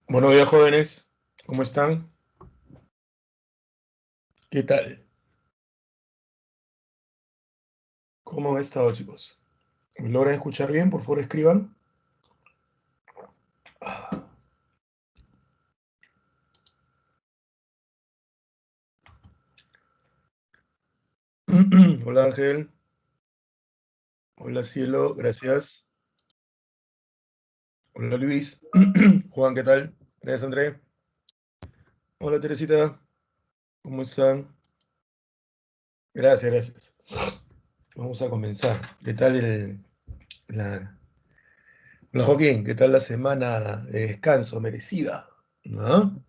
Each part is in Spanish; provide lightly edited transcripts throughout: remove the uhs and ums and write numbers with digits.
Buenos días, jóvenes. ¿Cómo están? ¿Qué tal? ¿Cómo han estado, chicos? ¿Me logran escuchar bien? Por favor, escriban. Hola, Ángel. Hola, Cielo. Gracias. Hola, Luis. Juan, ¿qué tal? Gracias, André. Hola, Teresita. ¿Cómo están? Gracias, gracias. Vamos a comenzar. ¿Qué tal la... Hola, Joaquín. ¿Qué tal la semana de descanso merecida? ¿No?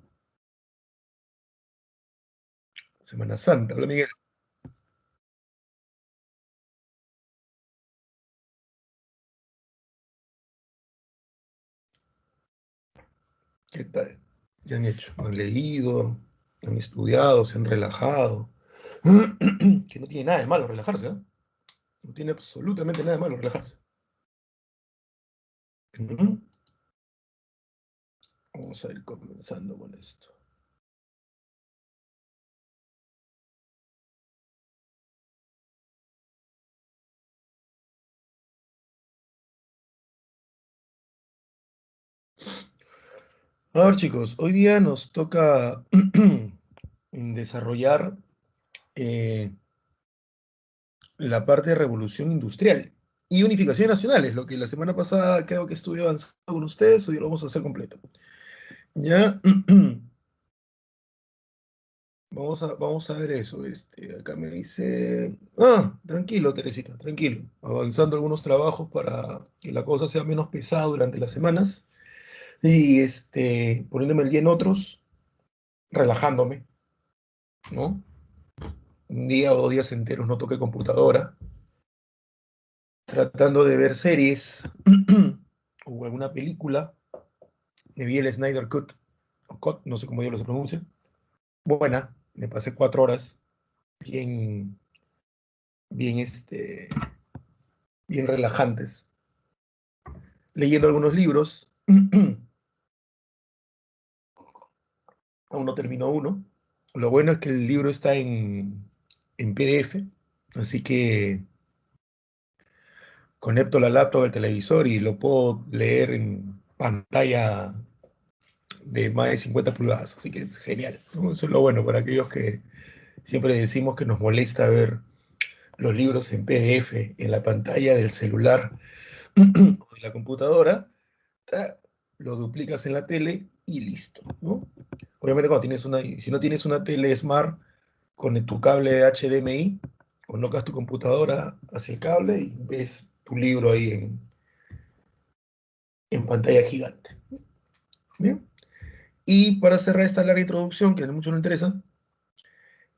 Semana Santa. Hola, Miguel. ¿Qué tal? ¿Qué han hecho? ¿Han leído? ¿Han estudiado? ¿Se han relajado? Que no tiene nada de malo relajarse, ¿eh? No tiene absolutamente nada de malo relajarse. Ujú. Vamos a ir comenzando con esto. A ver, chicos, hoy día nos toca desarrollar eh, la parte de revolución industrial y unificación nacional, es lo que la semana pasada creo que estuve avanzando con ustedes, hoy lo vamos a hacer completo. Ya, vamos a ver eso. Acá me dice. Ah, tranquilo, Teresita, tranquilo. Avanzando algunos trabajos para que la cosa sea menos pesada durante las semanas. Y poniéndome el día en otros, relajándome, ¿no? Un día o 2 días enteros no toqué computadora, tratando de ver series o alguna película. Me vi el Snyder Cut, o Cut, no sé cómo yo lo se pronuncia. Buena, me pasé 4 horas, bien, bien, bien relajantes, leyendo algunos libros. Aún no terminó uno. Lo bueno es que el libro está en PDF, así que conecto la laptop al televisor y lo puedo leer en pantalla de más de 50 pulgadas, así que es genial, ¿no? Eso es lo bueno para aquellos que siempre decimos que nos molesta ver los libros en PDF en la pantalla del celular o de la computadora. Lo duplicas en la tele y listo, ¿no? Obviamente cuando tienes si no tienes una tele Smart con tu cable HDMI, colocas tu computadora hacia el cable y ves tu libro ahí en pantalla gigante. ¿Bien? Y para cerrar esta larga introducción, que a muchos no interesa,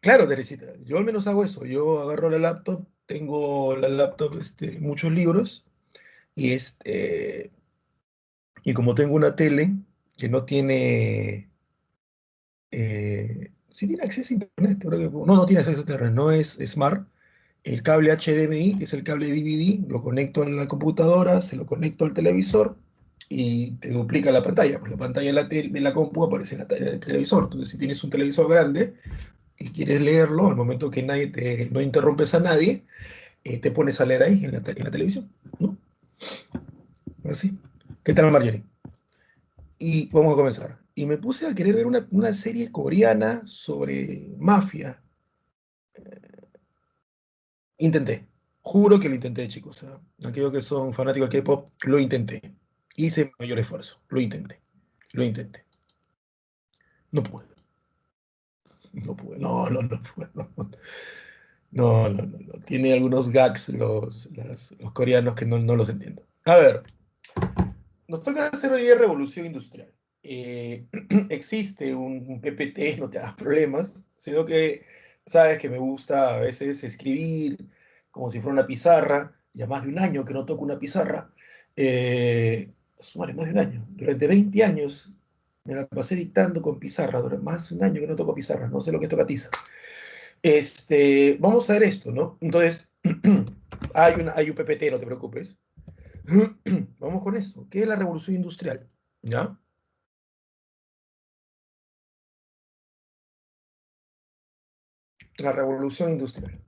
claro, Teresita, yo al menos hago eso. Yo agarro la laptop, tengo la laptop, muchos libros, y y como tengo una tele que no tiene, sí tiene acceso a internet, no tiene acceso a internet, no es smart. El cable HDMI, que es el cable DVD, lo conecto en la computadora, se lo conecto al televisor y te duplica la pantalla. Pues la pantalla de la compu aparece en la tele del televisor. Entonces, si tienes un televisor grande y quieres leerlo, al momento que no interrumpes a nadie, te pones a leer ahí en la televisión, ¿no? Así. ¿Qué tal, Marjorie? Y vamos a comenzar. Y me puse a querer ver una serie coreana sobre mafia. Intenté. Juro que lo intenté, chicos. Aquellos que son fanáticos de K-pop, lo intenté. Hice mi mayor esfuerzo. Lo intenté. Lo intenté. No pude. No pude. No, no, no pude. No, no, no, no, no, no. Tiene algunos gags los coreanos que no los entiendo. A ver, nos toca hacer hoy día revolución industrial. Existe un PPT, no te hagas problemas, sino que sabes que me gusta a veces escribir como si fuera una pizarra. Ya más de un año que no toco una pizarra. Sumaré más de un año. Durante 20 años me la pasé dictando con pizarra. Durante más de un año que no toco pizarra. No sé lo que es tocar tiza. Vamos a ver esto, ¿no? Entonces, hay un PPT, no te preocupes. Vamos con esto. ¿Qué es la revolución industrial? ¿Ya? La revolución industrial.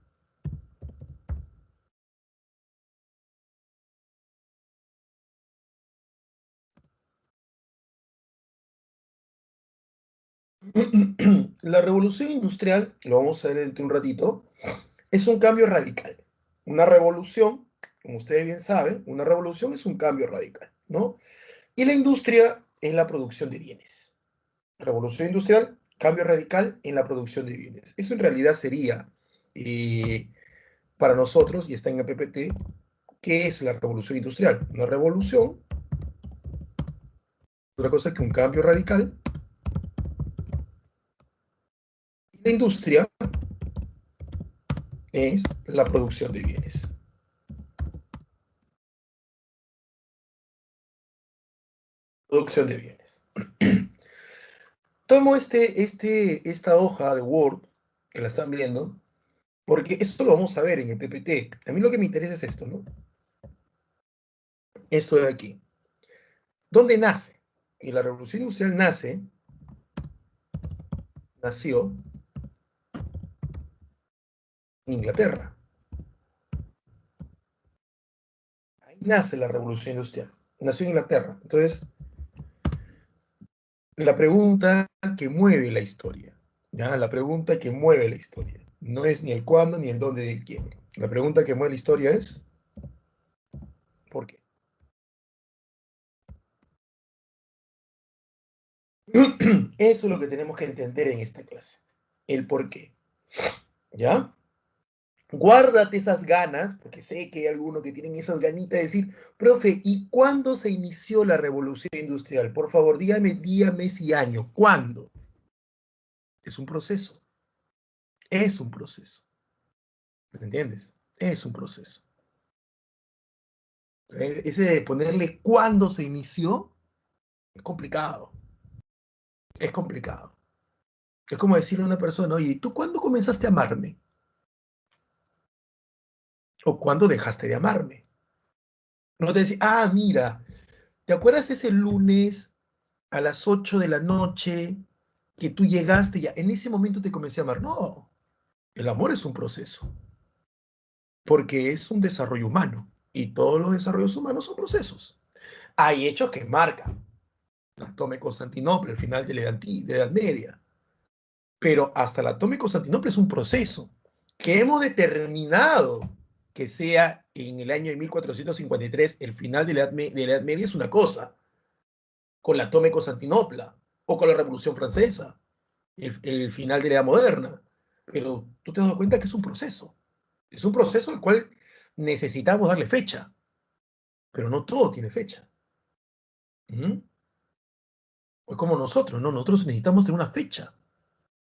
La revolución industrial, lo vamos a ver dentro de un ratito, es un cambio radical. Una revolución, como ustedes bien saben, una revolución es un cambio radical, ¿no? Y la industria es la producción de bienes. Revolución industrial, cambio radical en la producción de bienes. Eso en realidad sería, para nosotros, y está en el PPT, ¿qué es la revolución industrial? Una revolución, otra cosa que un cambio radical. La industria es la producción de bienes. Producción de bienes. Tomo esta hoja de Word, que la están viendo, porque esto lo vamos a ver en el PPT. A mí lo que me interesa es esto, ¿no? Esto de aquí. ¿Dónde nace? Y la revolución industrial nació en Inglaterra. Ahí nace la revolución industrial. Nació en Inglaterra. Entonces, la pregunta que mueve la historia, ¿ya? La pregunta que mueve la historia. No es ni el cuándo, ni el dónde, ni el quién. La pregunta que mueve la historia es, ¿por qué? Eso es lo que tenemos que entender en esta clase. El por qué. ¿Ya? Guárdate esas ganas, porque sé que hay algunos que tienen esas ganitas de decir, profe, ¿y cuándo se inició la revolución industrial? Por favor, dígame día, mes y año. ¿Cuándo? Es un proceso. Es un proceso. ¿Me entiendes? Es un proceso. Ese de ponerle cuándo se inició es complicado. Es complicado. Es como decirle a una persona, oye, ¿tú cuándo comenzaste a amarme? ¿O cuándo dejaste de amarme? No te decís, ah, mira, ¿te acuerdas ese lunes a las 8 de la noche que tú llegaste ya? En ese momento te comencé a amar. No, el amor es un proceso, porque es un desarrollo humano y todos los desarrollos humanos son procesos. Hay hechos que marcan la toma de Constantinopla, el final de la Edad Media, pero hasta la toma de Constantinopla es un proceso que hemos determinado que sea en el año de 1453 el final de la Edad Media es una cosa, con la toma de Constantinopla o con la Revolución Francesa, el final de la Edad Moderna. Pero tú te das cuenta que es un proceso al cual necesitamos darle fecha, pero no todo tiene fecha. ¿Mm? Es como nosotros, ¿no? Nosotros necesitamos tener una fecha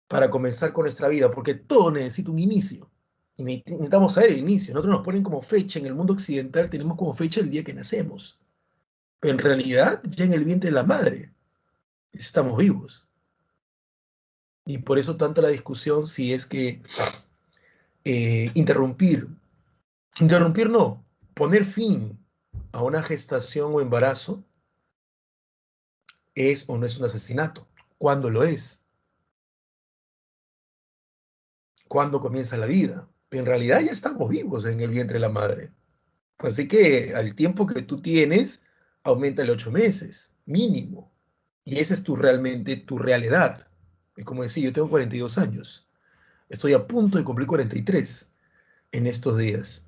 para comenzar con nuestra vida, porque todo necesita un inicio. Y necesitamos saber el inicio. Nosotros nos ponen como fecha, en el mundo occidental tenemos como fecha el día que nacemos. Pero en realidad, ya en el vientre de la madre, estamos vivos. Y por eso tanta la discusión si es que interrumpir, interrumpir no, poner fin a una gestación o embarazo es o no es un asesinato. ¿Cuándo lo es? ¿Cuándo comienza la vida? En realidad ya estamos vivos en el vientre de la madre. Así que al tiempo que tú tienes, aumenta 8 meses, mínimo. Y esa es realmente tu real edad. Es como decir, yo tengo 42 años. Estoy a punto de cumplir 43 en estos días.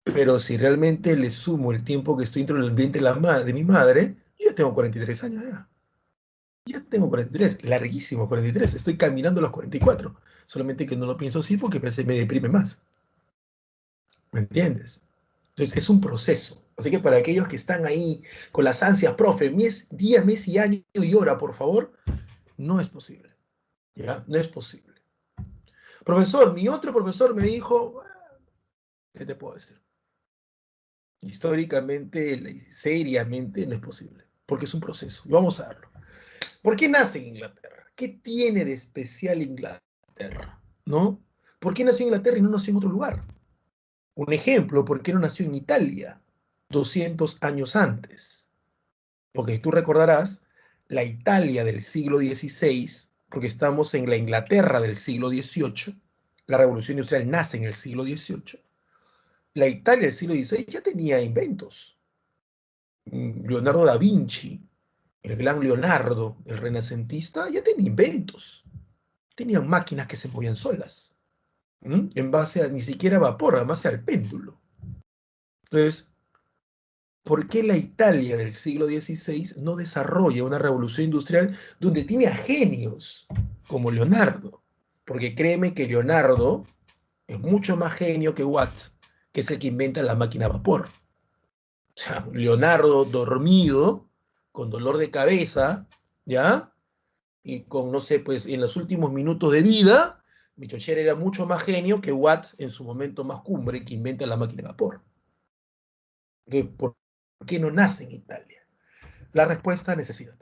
Pero si realmente le sumo el tiempo que estoy dentro del ambiente de mi madre, yo ya tengo 43 años ya. Ya tengo 43, larguísimo 43. Estoy caminando a los 44. Solamente que no lo pienso así porque me deprime más. ¿Me entiendes? Entonces es un proceso. Así que para aquellos que están ahí con las ansias, profe, día, mes y año y hora, por favor, no es posible. ¿Ya? No es posible. Profesor, mi otro profesor me dijo, ¿qué te puedo decir? Históricamente, seriamente, no es posible, porque es un proceso. Y vamos a verlo. ¿Por qué nace en Inglaterra? ¿Qué tiene de especial Inglaterra? ¿No? ¿Por qué nació en Inglaterra y no nació en otro lugar? Un ejemplo, ¿por qué no nació en Italia 200 años antes? Porque tú recordarás, la Italia del siglo XVI, porque estamos en la Inglaterra del siglo XVIII, La revolución industrial nace en el siglo XVIII. La Italia del siglo XVI ya tenía inventos. Leonardo da Vinci, el gran Leonardo, el renacentista, ya tenía inventos. Tenían máquinas que se movían solas, en base a ni siquiera vapor, en base al péndulo. Entonces, ¿por qué la Italia del siglo XVI no desarrolla una revolución industrial donde tiene a genios como Leonardo? Porque créeme que Leonardo es mucho más genio que Watt, que es el que inventa la máquina a vapor. O sea, Leonardo dormido, con dolor de cabeza, ¿ya? Y con, no sé, pues en los últimos minutos de vida, Michocher era mucho más genio que Watt en su momento más cumbre, que inventa la máquina de vapor. ¿Por qué no nace en Italia? La respuesta, necesidad.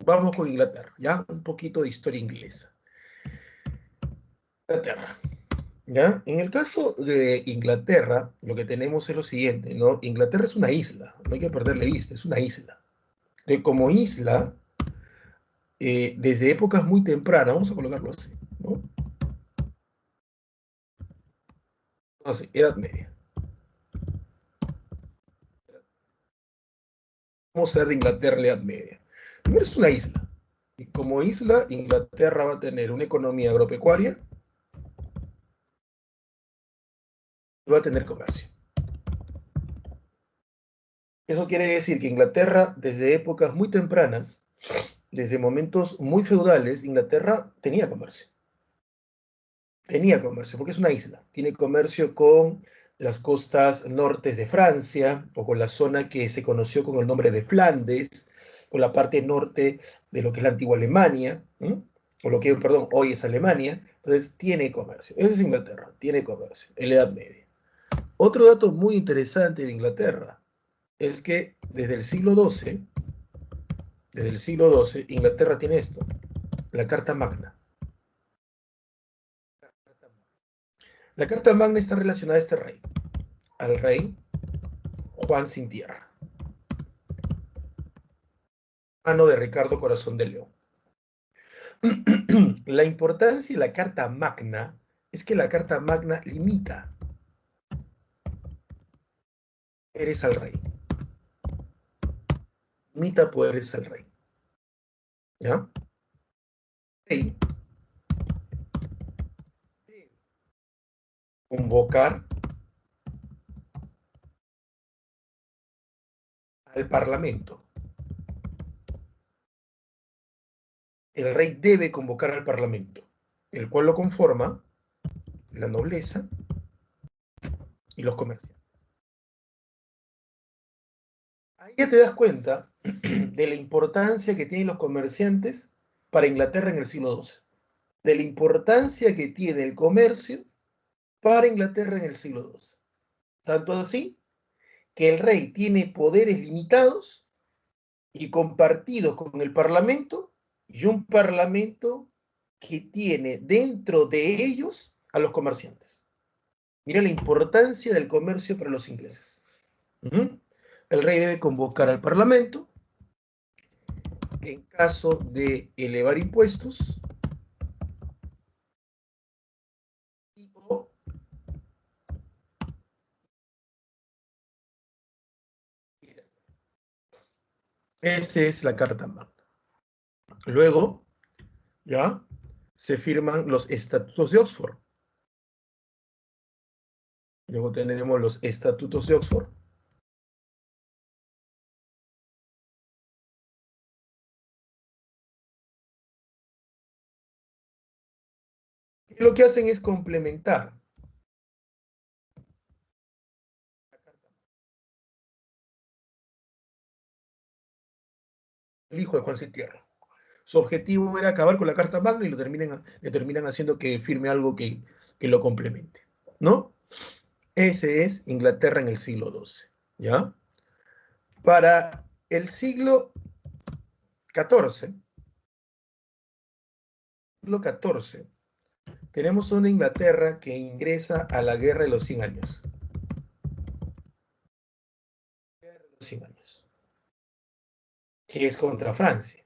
Vamos con Inglaterra, ¿ya? Un poquito de historia inglesa. Inglaterra, ¿ya? En el caso de Inglaterra, lo que tenemos es lo siguiente, ¿no? Inglaterra es una isla, no hay que perderle vista, es una isla. Como isla, desde épocas muy tempranas, vamos a colocarlo así, ¿no? Así, Edad Media. Vamos a ver de Inglaterra en la Edad Media. Primero es una isla. Y como isla, Inglaterra va a tener una economía agropecuaria y va a tener comercio. Eso quiere decir que Inglaterra, desde épocas muy tempranas, desde momentos muy feudales, Inglaterra tenía comercio. Tenía comercio, porque es una isla. Tiene comercio con las costas nortes de Francia, o con la zona que se conoció con el nombre de Flandes, con la parte norte de lo que es la antigua Alemania, o lo que, perdón, hoy es Alemania. Entonces, tiene comercio. Eso es Inglaterra, tiene comercio, en la Edad Media. Otro dato muy interesante de Inglaterra es que desde el siglo XII, Inglaterra tiene esto, la Carta Magna. La Carta Magna está relacionada a este rey, al rey Juan Sin Tierra, hermano de Ricardo Corazón de León. La importancia de la Carta Magna es que la Carta Magna limita poderes al rey, limita poderes al rey, ¿ya? Y convocar al Parlamento. El rey debe convocar al Parlamento, el cual lo conforma la nobleza y los comerciantes. Ahí ya te das cuenta de la importancia que tienen los comerciantes para Inglaterra en el siglo XII, de la importancia que tiene el comercio para Inglaterra en el siglo XII. Tanto así que el rey tiene poderes limitados y compartidos con el Parlamento, y un Parlamento que tiene dentro de ellos a los comerciantes. Mira la importancia del comercio para los ingleses. El rey debe convocar al Parlamento en caso de elevar impuestos y o esa es la Carta Magna. Luego, ya, se firman los estatutos de Oxford. Luego tenemos los estatutos de Oxford. Y lo que hacen es complementar el hijo de Juan Sin Tierra. Su objetivo era acabar con la Carta Magna y le terminan haciendo que firme algo que lo complemente, ¿no? Ese es Inglaterra en el siglo XII, ¿ya? Para el siglo XIV, tenemos una Inglaterra que ingresa a la Guerra de los 100 años. Guerra de los 100 años, que es contra Francia.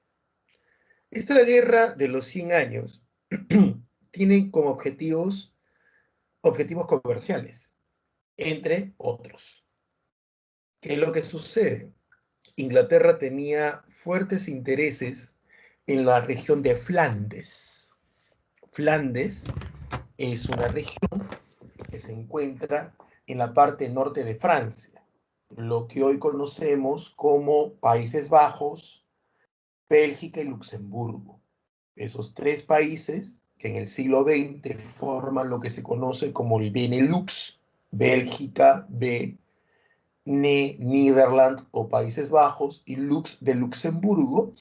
Esta guerra de los 100 años tiene como objetivos objetivos comerciales, entre otros. ¿Qué es lo que sucede? Inglaterra tenía fuertes intereses en la región de Flandes. Flandes es una región que se encuentra en la parte norte de Francia, lo que hoy conocemos como Países Bajos, Bélgica y Luxemburgo. Esos tres países que en el siglo XX forman lo que se conoce como el Benelux, Bélgica, Nederland o Países Bajos y Lux de Luxemburgo,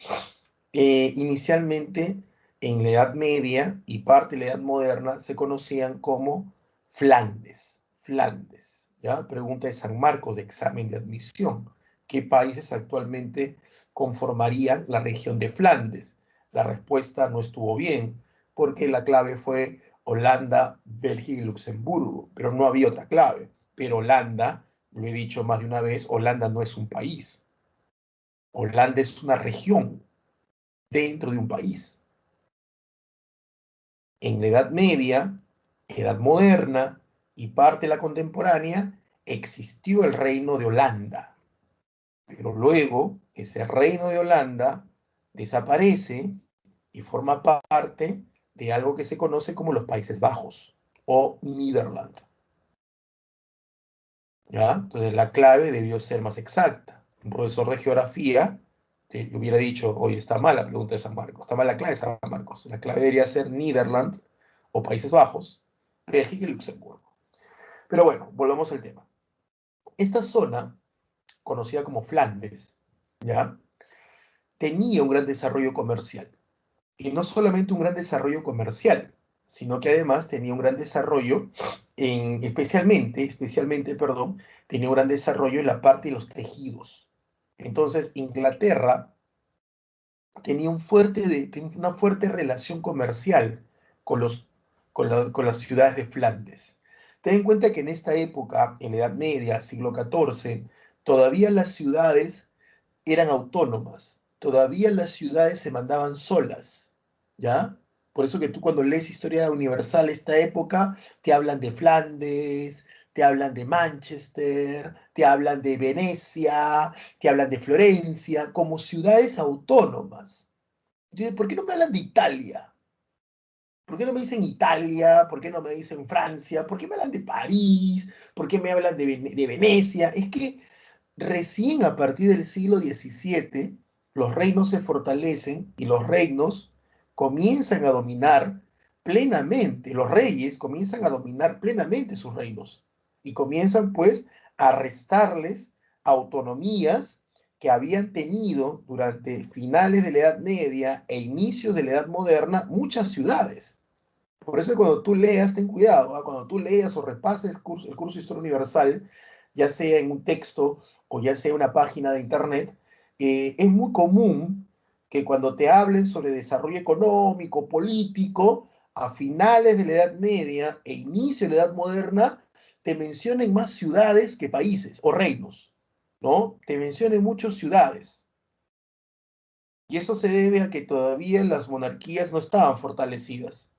inicialmente en la Edad Media y parte de la Edad Moderna se conocían como Flandes. Flandes, ¿ya? Pregunta de San Marcos de examen de admisión. ¿Qué países actualmente conformarían la región de Flandes? La respuesta no estuvo bien, porque la clave fue Holanda, Bélgica y Luxemburgo, pero no había otra clave. Pero Holanda, lo he dicho más de una vez, Holanda no es un país. Holanda es una región dentro de un país. En la Edad Media, Edad Moderna y parte de la contemporánea existió el reino de Holanda, pero luego ese reino de Holanda desaparece y forma parte de algo que se conoce como los Países Bajos o Nederland. ¿Ya? Entonces la clave debió ser más exacta. Un profesor de geografía te hubiera dicho, oye, está mal la pregunta de San Marcos, está mal la clave de San Marcos. La clave debería ser Nederland o Países Bajos, Bélgica y Luxemburgo. Pero bueno, volvamos al tema. Esta zona, conocida como Flandes, ¿ya? Tenía un gran desarrollo comercial. Y no solamente un gran desarrollo comercial, sino que además tenía un gran desarrollo especialmente, perdón, tenía un gran desarrollo en la parte de los tejidos. Entonces, Inglaterra tenía una fuerte relación comercial con, con las ciudades de Flandes. Ten en cuenta que en esta época, en la Edad Media, siglo XIV, todavía las ciudades eran autónomas, todavía las ciudades se mandaban solas, ¿ya? Por eso que tú cuando lees Historia Universal esta época, te hablan de Flandes, te hablan de Manchester, te hablan de Venecia, te hablan de Florencia, como ciudades autónomas. Entonces, ¿por qué no me hablan de Italia? ¿Por qué no me dicen Italia? ¿Por qué no me dicen Francia? ¿Por qué me hablan de París? ¿Por qué me hablan de Venecia? Es que recién a partir del siglo XVII los reinos se fortalecen y los reinos comienzan a dominar plenamente, los reyes comienzan a dominar plenamente sus reinos y comienzan pues a restarles autonomías que habían tenido durante finales de la Edad Media e inicios de la Edad Moderna muchas ciudades. Por eso cuando tú leas, ten cuidado, ¿eh? Cuando tú leas o repases el curso de Historia Universal, ya sea en un texto o ya sea una página de internet, es muy común que cuando te hablen sobre desarrollo económico, político, a finales de la Edad Media e inicio de la Edad Moderna, te mencionen más ciudades que países o reinos, ¿no? Te mencionen muchas ciudades. Y eso se debe a que todavía las monarquías no estaban fortalecidas.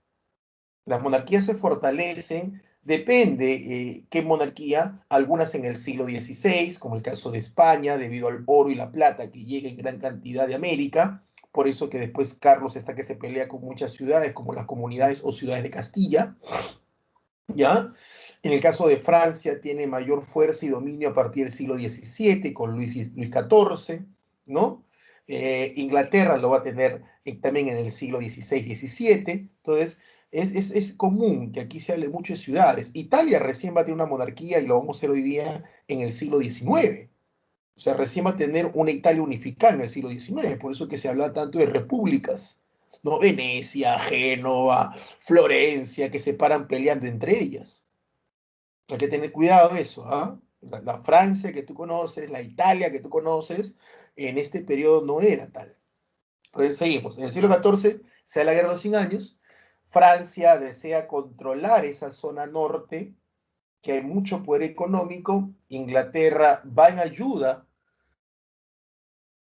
Las monarquías se fortalecen, depende qué monarquía, algunas en el siglo XVI, como el caso de España, debido al oro y la plata que llega en gran cantidad de América, por eso que después Carlos está que se pelea con muchas ciudades, como las comunidades o ciudades de Castilla, ¿ya? En el caso de Francia tiene mayor fuerza y dominio a partir del siglo XVII con Luis XIV, ¿no? Inglaterra lo va a tener también en el siglo XVI-XVII, entonces es común que aquí se hable mucho de ciudades. Italia recién va a tener una monarquía y lo vamos a hacer hoy día en el siglo XIX. O sea, recién va a tener una Italia unificada en el siglo XIX, por eso que se habla tanto de repúblicas, ¿no? Venecia, Génova, Florencia, que se paran peleando entre ellas. Hay que tener cuidado de eso, ¿ah? La Francia que tú conoces, la Italia que tú conoces, en este periodo no era tal. Entonces seguimos. En el siglo XIV se da la Guerra de los 100 Años. Francia desea controlar esa zona norte, que hay mucho poder económico. Inglaterra va en ayuda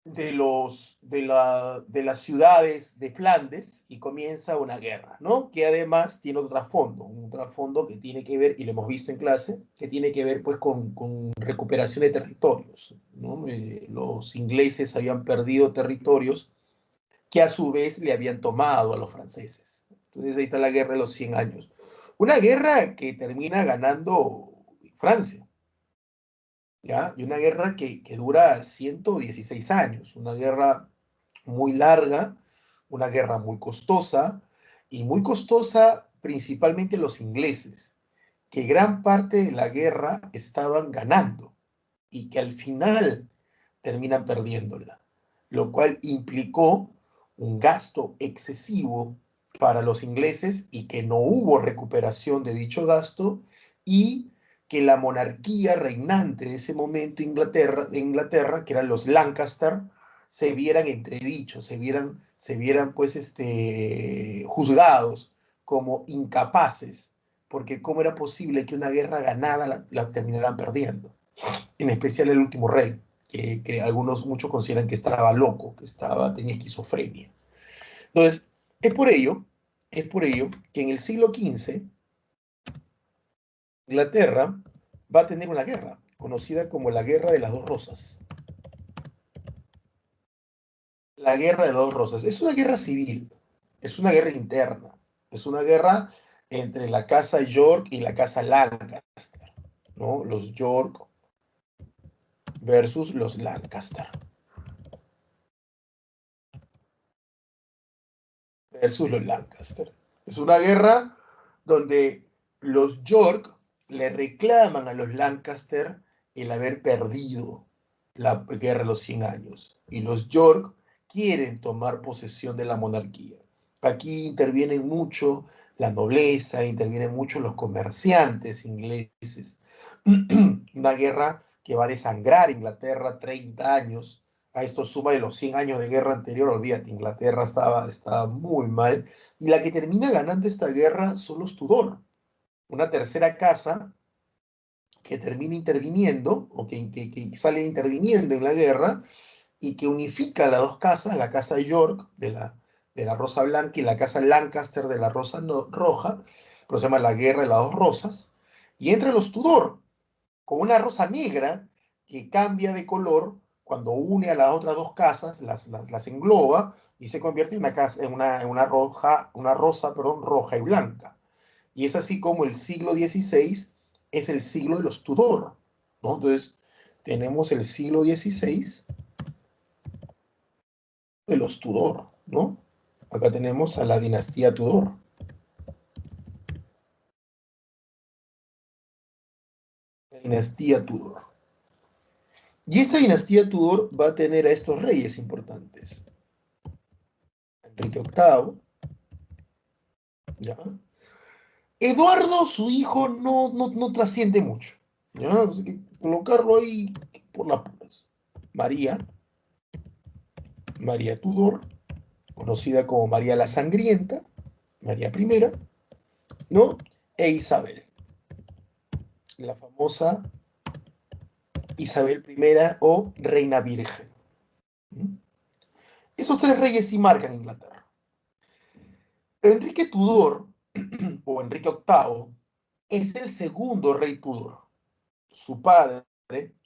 de las ciudades de Flandes y comienza una guerra, ¿no? Que además tiene otro trasfondo, un trasfondo que tiene que ver, y lo hemos visto en clase, que tiene que ver pues con recuperación de territorios, ¿no? Los ingleses habían perdido territorios que a su vez le habían tomado a los franceses. Entonces ahí está la guerra de los 100 años. Una guerra que termina ganando Francia, ¿ya? Y una guerra que dura 116 años, una guerra muy larga, una guerra muy costosa, y muy costosa principalmente los ingleses, que gran parte de la guerra estaban ganando y que al final terminan perdiéndola, lo cual implicó un gasto excesivo para los ingleses y que no hubo recuperación de dicho gasto y que la monarquía reinante de ese momento de Inglaterra, que eran los Lancaster, se vieran entredichos, se vieran pues juzgados como incapaces, porque cómo era posible que una guerra ganada la terminaran perdiendo, en especial el último rey, que muchos consideran que estaba loco, tenía esquizofrenia. Entonces, es por ello, es por ello que en el siglo XV Inglaterra va a tener una guerra, conocida como la Guerra de las Dos Rosas. La Guerra de las Dos Rosas. Es una guerra civil, es una guerra interna, es una guerra entre la casa York y la casa Lancaster, ¿no? Los York versus los Lancaster. Versus los Lancaster. Es una guerra donde los York le reclaman a los Lancaster el haber perdido la guerra de los 100 años. Y los York quieren tomar posesión de la monarquía. Aquí intervienen mucho la nobleza, intervienen mucho los comerciantes ingleses. Una guerra que va a desangrar Inglaterra 30 años. A esto suma de los 100 años de guerra anterior, olvídate, Inglaterra estaba muy mal. Y la que termina ganando esta guerra son los Tudor, una tercera casa que termina interviniendo, o que sale interviniendo en la guerra, y que unifica las dos casas, la casa York de la Rosa Blanca y la casa Lancaster de la Rosa Roja, pero se llama la Guerra de las Dos Rosas, y entre los Tudor, con una rosa negra que cambia de color cuando une a las otras dos casas, las engloba y se convierte en una, casa, en una rosa, perdón, roja y blanca. Y es así como el siglo XVI es el siglo de los Tudor, ¿no? Entonces, tenemos el siglo XVI de los Tudor, ¿no? Acá tenemos a la dinastía Tudor. La dinastía Tudor. Y esta dinastía Tudor va a tener a estos reyes importantes. Enrique VIII, ¿ya? Eduardo, su hijo, no trasciende mucho, ¿ya? Así que colocarlo ahí por las puras. María, María Tudor, conocida como María la Sangrienta, María I, ¿no? E Isabel, la famosa Isabel I o Reina Virgen. ¿Mm? Esos tres reyes sí marcan Inglaterra. Enrique Tudor, o Enrique VIII, es el segundo rey Tudor. Su padre,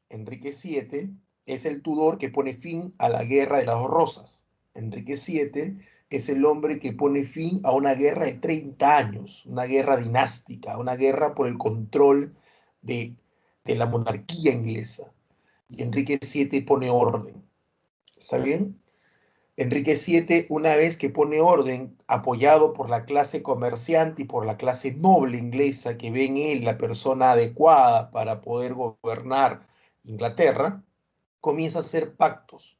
Enrique VII, es el Tudor que pone fin a la Guerra de las Dos Rosas. Enrique VII es el hombre que pone fin a una guerra de 30 años, una guerra dinástica, una guerra por el control de, de la monarquía inglesa. Y Enrique VII pone orden. ¿Está bien? Enrique VII, una vez que pone orden, apoyado por la clase comerciante y por la clase noble inglesa, que ve en él la persona adecuada para poder gobernar Inglaterra, comienza a hacer pactos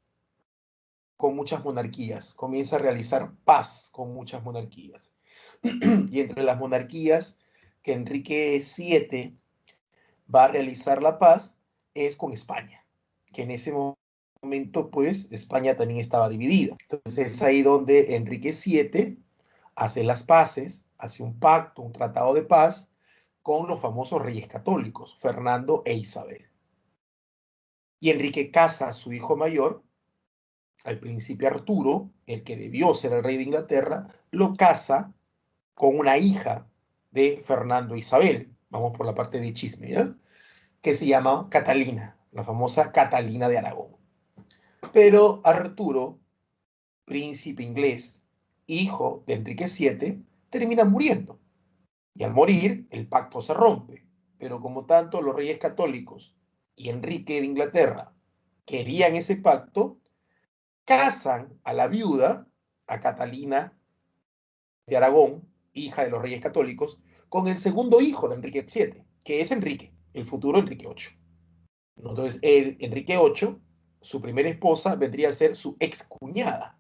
con muchas monarquías, comienza a realizar paz con muchas monarquías. Y entre las monarquías que Enrique VII va a realizar la paz es con España, que en ese momento, pues, España también estaba dividida. Entonces es ahí donde Enrique VII hace las paces, hace un pacto, un tratado de paz con los famosos reyes católicos, Fernando e Isabel. Y Enrique casa a su hijo mayor al príncipe Arturo, el que debió ser el rey de Inglaterra, lo casa con una hija de Fernando Isabel, vamos por la parte de chisme, ¿ya? Que se llama Catalina, la famosa Catalina de Aragón. Pero Arturo, príncipe inglés, hijo de Enrique VII, termina muriendo. Y al morir, el pacto se rompe. Pero como tanto los reyes católicos y Enrique de Inglaterra querían ese pacto, casan a la viuda, a Catalina de Aragón, hija de los reyes católicos, con el segundo hijo de Enrique VII, que es Enrique, el futuro Enrique VIII. Entonces, Enrique VIII, su primera esposa, vendría a ser su excuñada,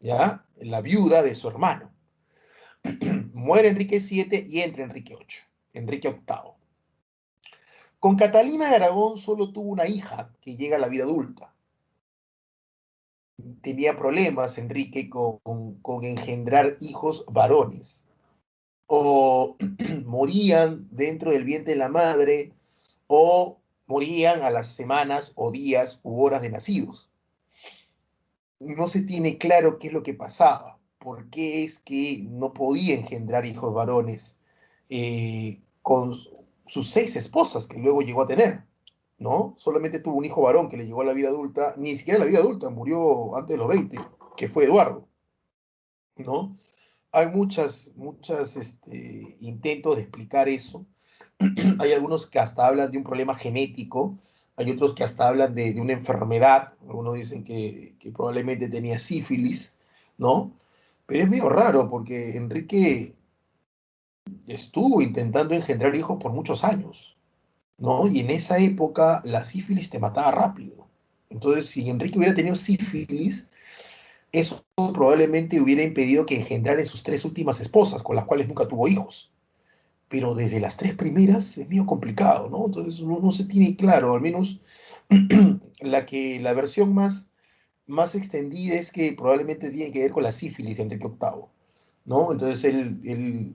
¿ya? La viuda de su hermano. Muere Enrique VII y entra Enrique VIII, Enrique VIII. Con Catalina de Aragón solo tuvo una hija que llega a la vida adulta. Tenía problemas Enrique con engendrar hijos varones. O morían dentro del vientre de la madre, o morían a las semanas o días u horas de nacidos. No se tiene claro qué es lo que pasaba, por qué es que no podía engendrar hijos varones con sus 6 esposas que luego llegó a tener, ¿no? Solamente tuvo un hijo varón que le llegó a la vida adulta, ni siquiera a la vida adulta, murió antes de los 20, que fue Eduardo, ¿no? Hay muchas intentos de explicar eso. Hay algunos que hasta hablan de un problema genético, hay otros que hasta hablan de una enfermedad, algunos dicen que probablemente tenía sífilis, ¿no? Pero es medio raro porque Enrique estuvo intentando engendrar hijos por muchos años, ¿no? Y en esa época la sífilis te mataba rápido. Entonces, si Enrique hubiera tenido sífilis, eso probablemente hubiera impedido que engendrara sus 3 últimas esposas, con las cuales nunca tuvo hijos. Pero desde las 3 primeras es medio complicado, ¿no? Entonces no se tiene claro, al menos la versión más extendida es que probablemente tiene que ver con la sífilis de Enrique VIII, ¿no? Entonces él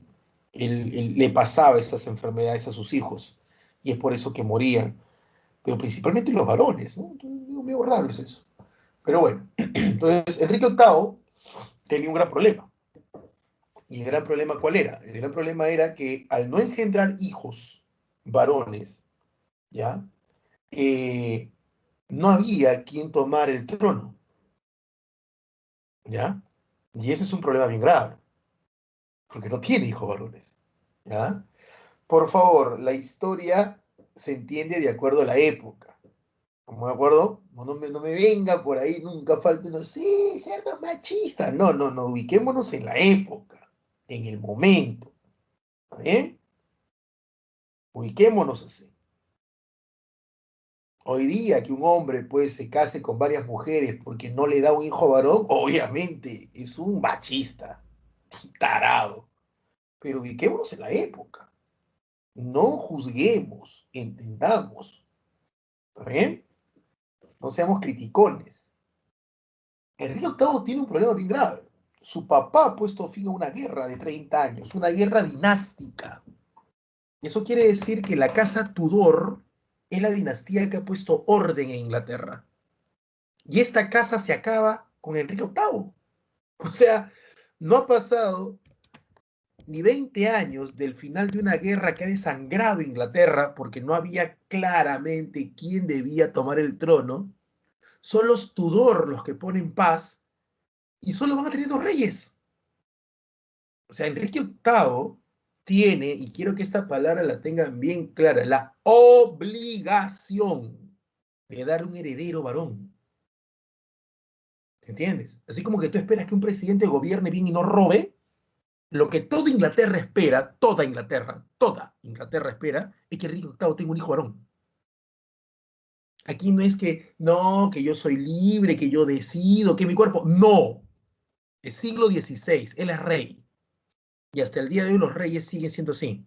le pasaba esas enfermedades a sus hijos y es por eso que morían, pero principalmente los varones, ¿no? Entonces, medio raro es eso. Pero bueno, entonces Enrique VIII tenía un gran problema. ¿Y el gran problema cuál era? El gran problema era que al no engendrar hijos varones, ¿ya? Eh, no había quien tomar el trono, ¿ya? Y ese es un problema bien grave, porque no tiene hijos varones, ¿ya? Por favor, la historia se entiende de acuerdo a la época, ¿de acuerdo? No me venga por ahí, nunca falte uno, sí, cierto, machista. No, no, no, ubiquémonos en la época, en el momento, ¿está bien? Ubiquémonos así. Hoy día que un hombre pues se case con varias mujeres porque no le da un hijo varón, obviamente es un machista, un tarado. Pero ubiquémonos en la época. No juzguemos, entendamos. ¿Está bien? No seamos criticones. Enrique VIII tiene un problema bien grave. Su papá ha puesto fin a una guerra de 30 años, una guerra dinástica. Eso quiere decir que la casa Tudor es la dinastía que ha puesto orden en Inglaterra. Y esta casa se acaba con Enrique VIII. O sea, no ha pasado ni 20 años del final de una guerra que ha desangrado Inglaterra porque no había claramente quién debía tomar el trono. Son los Tudor los que ponen paz y solo van a tener 2 reyes. O sea, Enrique VIII tiene, y quiero que esta palabra la tengan bien clara, la obligación de dar un heredero varón. ¿Entiendes? Así como que tú esperas que un presidente gobierne bien y no robe, lo que toda Inglaterra espera, toda Inglaterra espera, es que Enrique VIII tenga un hijo varón. Aquí no es que, no, que yo soy libre, que yo decido, que mi cuerpo. No. El siglo XVI, él es rey. Y hasta el día de hoy los reyes siguen siendo así.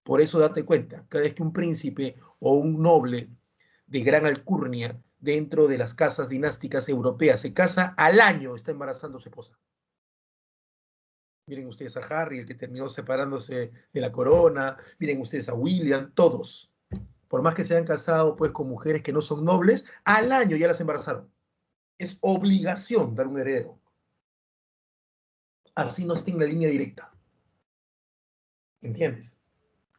Por eso date cuenta, cada vez que un príncipe o un noble de gran alcurnia dentro de las casas dinásticas europeas se casa, al año está embarazando a su esposa. Miren ustedes a Harry, el que terminó separándose de la corona. Miren ustedes a William, todos. Por más que se hayan casado pues con mujeres que no son nobles, al año ya las embarazaron. Es obligación dar un heredero. Así no está en la línea directa. ¿Entiendes?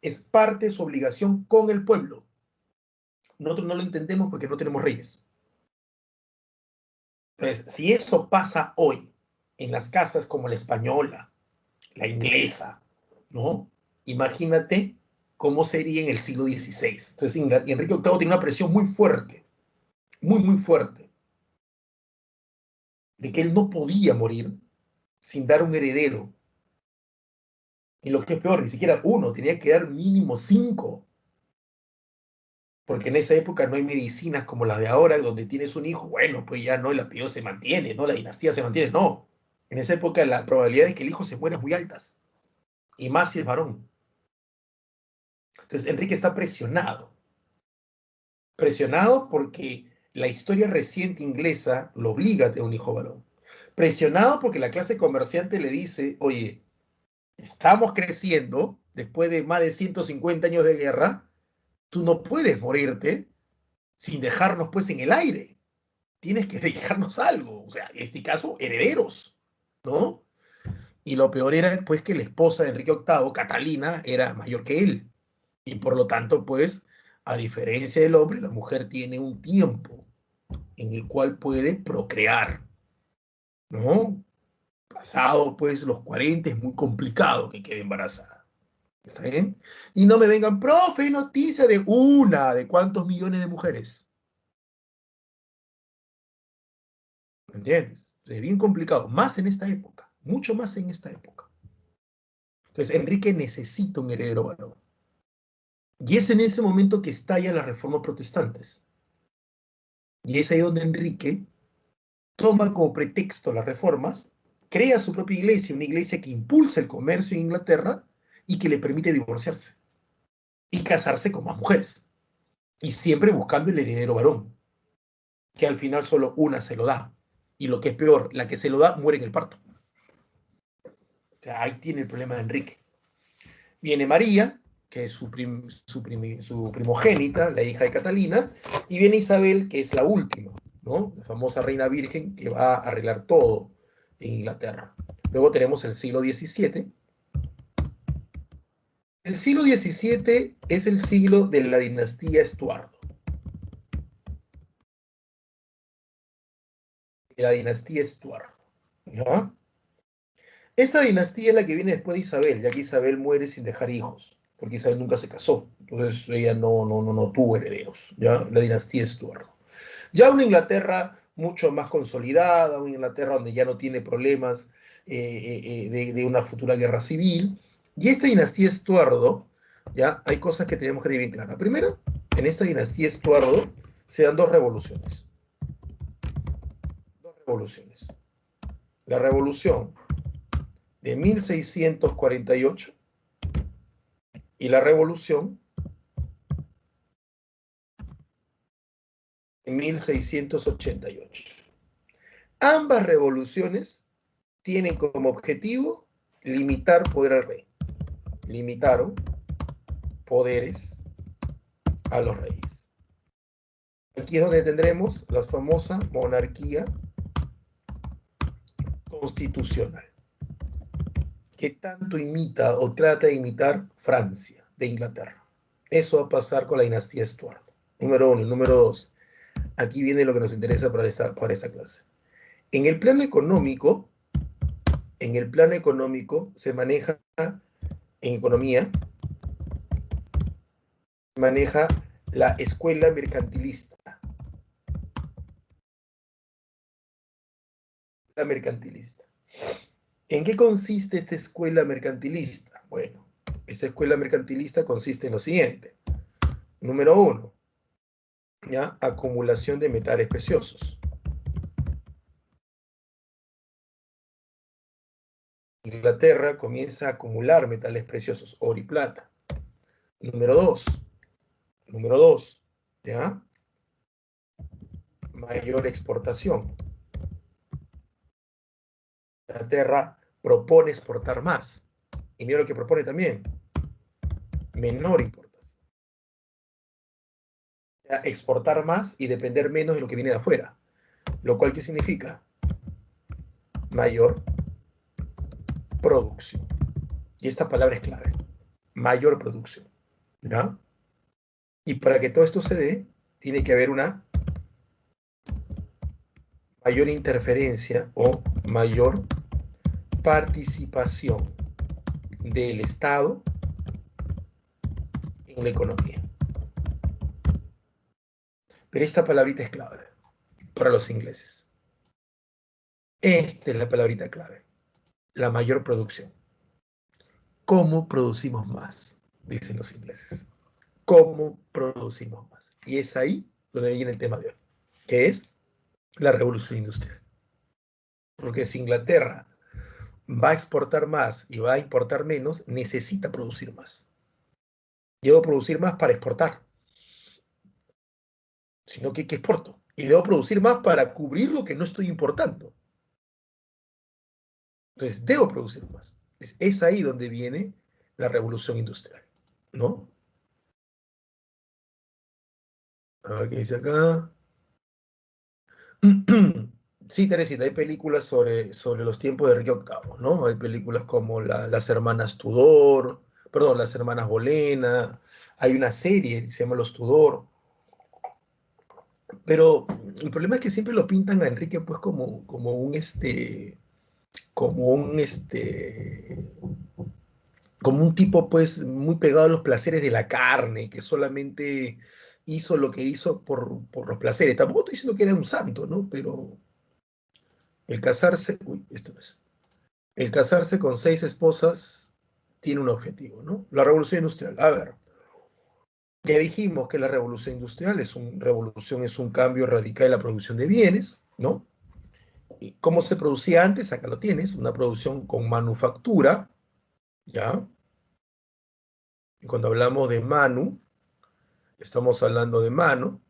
Es parte de su obligación con el pueblo. Nosotros no lo entendemos porque no tenemos reyes. Entonces, si eso pasa hoy en las casas como la española, la inglesa, ¿no? Imagínate cómo sería en el siglo XVI. Entonces, Enrique VIII tiene una presión muy fuerte, muy, muy fuerte, de que él no podía morir sin dar un heredero. Y lo que es peor, ni siquiera uno, tenía que dar mínimo 5. Porque en esa época no hay medicinas como las de ahora, donde tienes un hijo, bueno, pues ya no, el apellido se mantiene, no, la dinastía se mantiene, no. En esa época la probabilidad de que el hijo se muera es muy altas, y más si es varón. Entonces Enrique está presionado porque la historia reciente inglesa lo obliga a tener un hijo varón. Presionado porque la clase comerciante le dice, oye, estamos creciendo después de más de 150 años de guerra, tú no puedes morirte sin dejarnos pues en el aire. Tienes que dejarnos algo, o sea, en este caso, herederos, ¿no? Y lo peor era pues que la esposa de Enrique VIII, Catalina, era mayor que él. Y por lo tanto, pues, a diferencia del hombre, la mujer tiene un tiempo en el cual puede procrear, ¿no? Pasado, pues, los 40 es muy complicado que quede embarazada. ¿Está bien? Y no me vengan, profe, noticia de una, de cuántos millones de mujeres. ¿Me entiendes? Es bien complicado, más en esta época, mucho más en esta época. Entonces, Enrique necesita un heredero varón. Y es en ese momento que estallan las reformas protestantes. Y es ahí donde Enrique toma como pretexto las reformas, crea su propia iglesia, una iglesia que impulsa el comercio en Inglaterra y que le permite divorciarse y casarse con más mujeres. Y siempre buscando el heredero varón, que al final solo una se lo da. Y lo que es peor, la que se lo da muere en el parto. O sea, ahí tiene el problema de Enrique. Viene María, que es su primogénita, la hija de Catalina, y viene Isabel, que es la última, ¿no? La famosa reina virgen que va a arreglar todo en Inglaterra. Luego tenemos el siglo XVII. El siglo XVII es el siglo de la dinastía Estuardo. La dinastía Estuardo. ¿Ya? Esta dinastía es la que viene después de Isabel, ya que Isabel muere sin dejar hijos, porque Isabel nunca se casó, entonces ella no tuvo herederos, ¿ya? La dinastía Estuardo. Ya una Inglaterra mucho más consolidada, una Inglaterra donde ya no tiene problemas de una futura guerra civil. Y esta dinastía Estuardo, ya hay cosas que tenemos que tener bien claras. Primero, en esta dinastía Estuardo se dan dos revoluciones. Dos revoluciones. La revolución de 1648 y la revolución de 1688. Ambas revoluciones tienen como objetivo limitar poder al rey. Limitaron poderes a los reyes. Aquí es donde tendremos la famosa monarquía constitucional, que tanto imita o trata de imitar Francia, de Inglaterra. Eso va a pasar con la dinastía Estuardo. Número uno. Número dos. Aquí viene lo que nos interesa para esta clase. En el plano económico, se maneja, en economía, se maneja la escuela mercantilista. La mercantilista. ¿En qué consiste esta escuela mercantilista? Bueno, esta escuela mercantilista consiste en lo siguiente. Número uno, ¿ya? Acumulación de metales preciosos. Inglaterra comienza a acumular metales preciosos, oro y plata. Número dos, ¿ya? Mayor exportación. Inglaterra propone exportar más. Y mira lo que propone también, menor importación. Exportar más y depender menos de lo que viene de afuera. Lo cual, ¿qué significa? Mayor producción. Y esta palabra es clave. Mayor producción. ¿Ya? Y para que todo esto se dé, tiene que haber una mayor interferencia o mayor participación del Estado en la economía. Pero esta palabrita es clave para los ingleses. Esta es la palabrita clave. La mayor producción. ¿Cómo producimos más? Dicen los ingleses. ¿Cómo producimos más? Y es ahí donde viene el tema de hoy, que es la revolución industrial. Porque si Inglaterra va a exportar más y va a importar menos, necesita producir más. Yo debo producir más para exportar, sino que exporto. Y debo producir más para cubrir lo que no estoy importando. Entonces, debo producir más. Es ahí donde viene la revolución industrial, ¿no? A ver qué dice acá. Sí, Teresita, hay películas sobre los tiempos de Enrique VIII, ¿no? Hay películas como las hermanas Tudor, perdón, las hermanas Bolena, hay una serie que se llama Los Tudor, pero el problema es que siempre lo pintan a Enrique pues como un tipo pues muy pegado a los placeres de la carne, que solamente hizo lo que hizo por los placeres. Tampoco estoy diciendo que era un santo, ¿no? Pero el casarse, uy, esto no es. El casarse con 6 esposas tiene un objetivo, ¿no? La revolución industrial. A ver, ya dijimos que la revolución industrial es un cambio radical en la producción de bienes, ¿no? ¿Y cómo se producía antes? Acá lo tienes, una producción con manufactura, ¿ya? Y cuando hablamos de manu, estamos hablando de mano,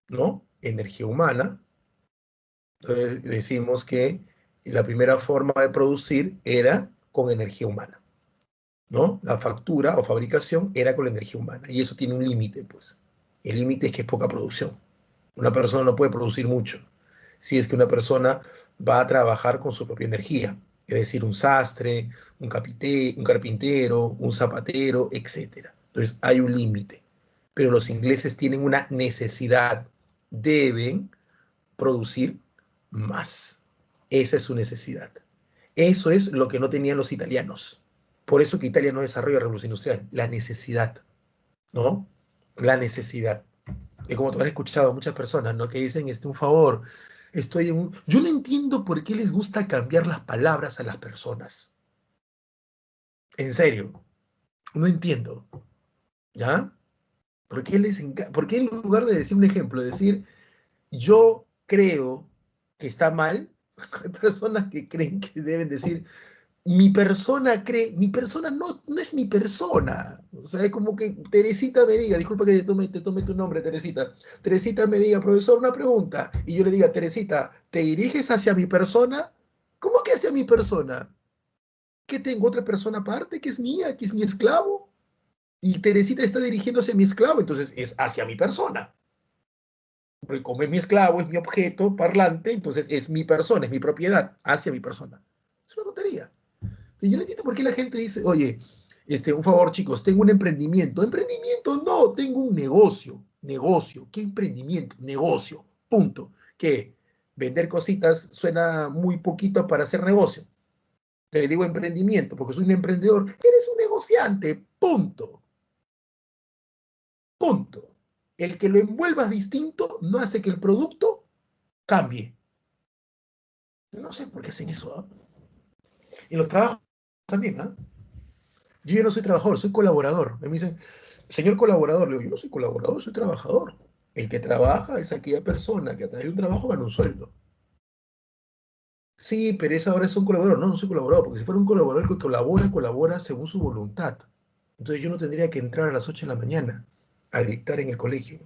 ¿no? Energía humana. Entonces decimos que la primera forma de producir era con energía humana. ¿No? La factura o fabricación era con la energía humana. Y eso tiene un límite, pues. El límite es que es poca producción. Una persona no puede producir mucho si es que una persona va a trabajar con su propia energía. Es decir, un sastre, un carpintero, un zapatero, etc. Entonces, hay un límite. Pero los ingleses tienen una necesidad. Deben producir más. Esa es su necesidad. Eso es lo que no tenían los italianos. Por eso que Italia no desarrolla la revolución industrial, la necesidad, ¿no? La necesidad. Y como tú has escuchado a muchas personas, ¿no? Que dicen, un favor, estoy en un... Yo no entiendo por qué les gusta cambiar las palabras a las personas. En serio, no entiendo, ¿ya? ¿Por qué en lugar de decir un ejemplo, decir, yo creo que está mal, hay personas que creen que deben decir, mi persona no es mi persona. O sea, es como que Teresita me diga, disculpa que te tome tu nombre, Teresita. Teresita me diga, profesor, una pregunta. Y yo le diga, Teresita, ¿te diriges hacia mi persona? ¿Cómo que hacia mi persona? ¿Que tengo otra persona aparte que es mía, que es mi esclavo? Y Teresita está dirigiéndose a mi esclavo, entonces es hacia mi persona. Porque como es mi esclavo, es mi objeto parlante, entonces es mi persona, es mi propiedad, hacia mi persona. Es una tontería. Y yo no entiendo por qué la gente dice, oye, un favor, chicos, tengo un emprendimiento. Emprendimiento, no, tengo un negocio. Negocio. ¿Qué emprendimiento? Negocio. Punto. ¿Qué? Vender cositas suena muy poquito para hacer negocio. Te digo emprendimiento, porque soy un emprendedor. Eres un negociante. Punto. Punto. El que lo envuelvas distinto no hace que el producto cambie. No sé por qué hacen eso. En los trabajos también, ¿ah? Yo ya no soy trabajador, soy colaborador. Me dicen, señor colaborador, le digo, yo no soy colaborador, soy trabajador. El que trabaja es aquella persona que a través de un trabajo gana un sueldo. Sí, pero esa ahora es un colaborador. No, no soy colaborador, porque si fuera un colaborador que colabora según su voluntad. Entonces yo no tendría que entrar a las 8 de la mañana a dictar en el colegio,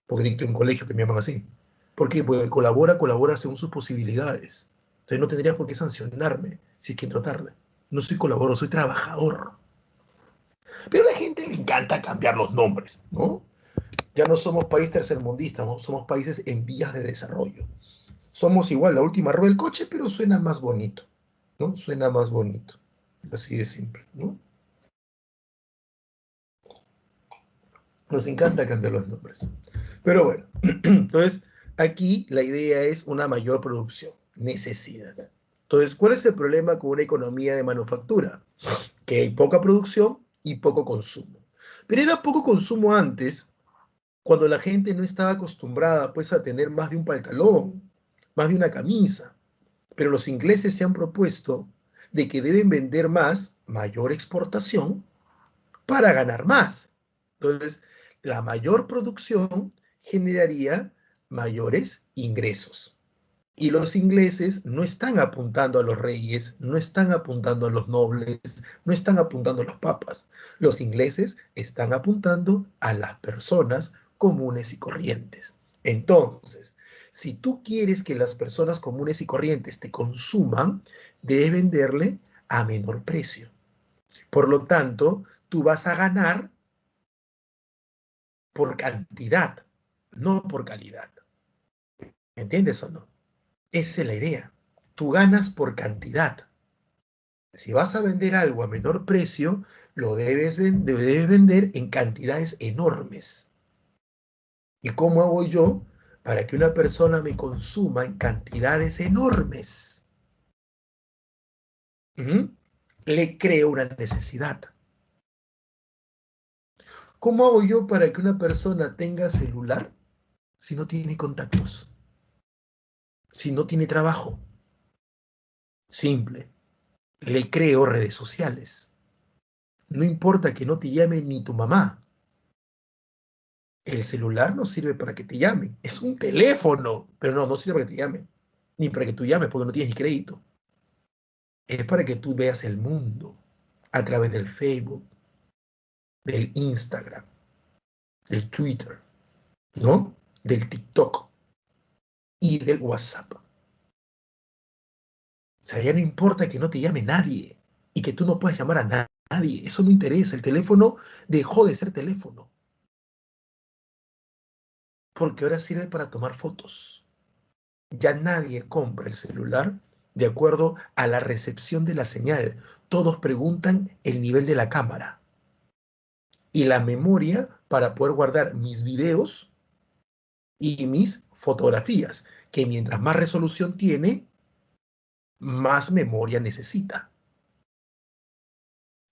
porque dicto en un colegio que me llaman así. ¿Por qué? Porque colabora según sus posibilidades. Entonces no tendrías por qué sancionarme si es que entro tarde. No soy colaborador, soy trabajador. Pero a la gente le encanta cambiar los nombres, ¿no? Ya no somos país tercermundista, ¿no? Somos países en vías de desarrollo. Somos igual la última rueda del coche, pero suena más bonito, ¿no? Suena más bonito. Así de simple, ¿no? Nos encanta cambiar los nombres. Pero bueno, entonces aquí la idea es una mayor producción, necesidad. Entonces, ¿cuál es el problema con una economía de manufactura? Que hay poca producción y poco consumo. Pero era poco consumo antes, cuando la gente no estaba acostumbrada pues a tener más de un pantalón, más de una camisa. Pero los ingleses se han propuesto de que deben vender más, mayor exportación, para ganar más. Entonces, la mayor producción generaría mayores ingresos. Y los ingleses no están apuntando a los reyes, no están apuntando a los nobles, no están apuntando a los papas. Los ingleses están apuntando a las personas comunes y corrientes. Entonces, si tú quieres que las personas comunes y corrientes te consuman, debes venderle a menor precio. Por lo tanto, tú vas a ganar por cantidad, no por calidad. ¿Entiendes o no? Esa es la idea. Tú ganas por cantidad. Si vas a vender algo a menor precio, debes vender en cantidades enormes. ¿Y cómo hago yo para que una persona me consuma en cantidades enormes? ¿Mm? Le creo una necesidad. ¿Cómo hago yo para que una persona tenga celular si no tiene contactos? Si no tiene trabajo. Simple. Le creo redes sociales. No importa que no te llame ni tu mamá. El celular no sirve para que te llamen. Es un teléfono, pero no sirve para que te llamen. Ni para que tú llames porque no tienes ni crédito. Es para que tú veas el mundo a través del Facebook, del Instagram, del Twitter, ¿no? Del TikTok y del WhatsApp. O sea, ya no importa que no te llame nadie y que tú no puedas llamar a nadie. Eso no interesa. El teléfono dejó de ser teléfono porque ahora sirve para tomar fotos. Ya nadie compra el celular de acuerdo a la recepción de la señal. Todos preguntan el nivel de la cámara y la memoria para poder guardar mis videos y mis fotografías, que mientras más resolución tiene, más memoria necesita.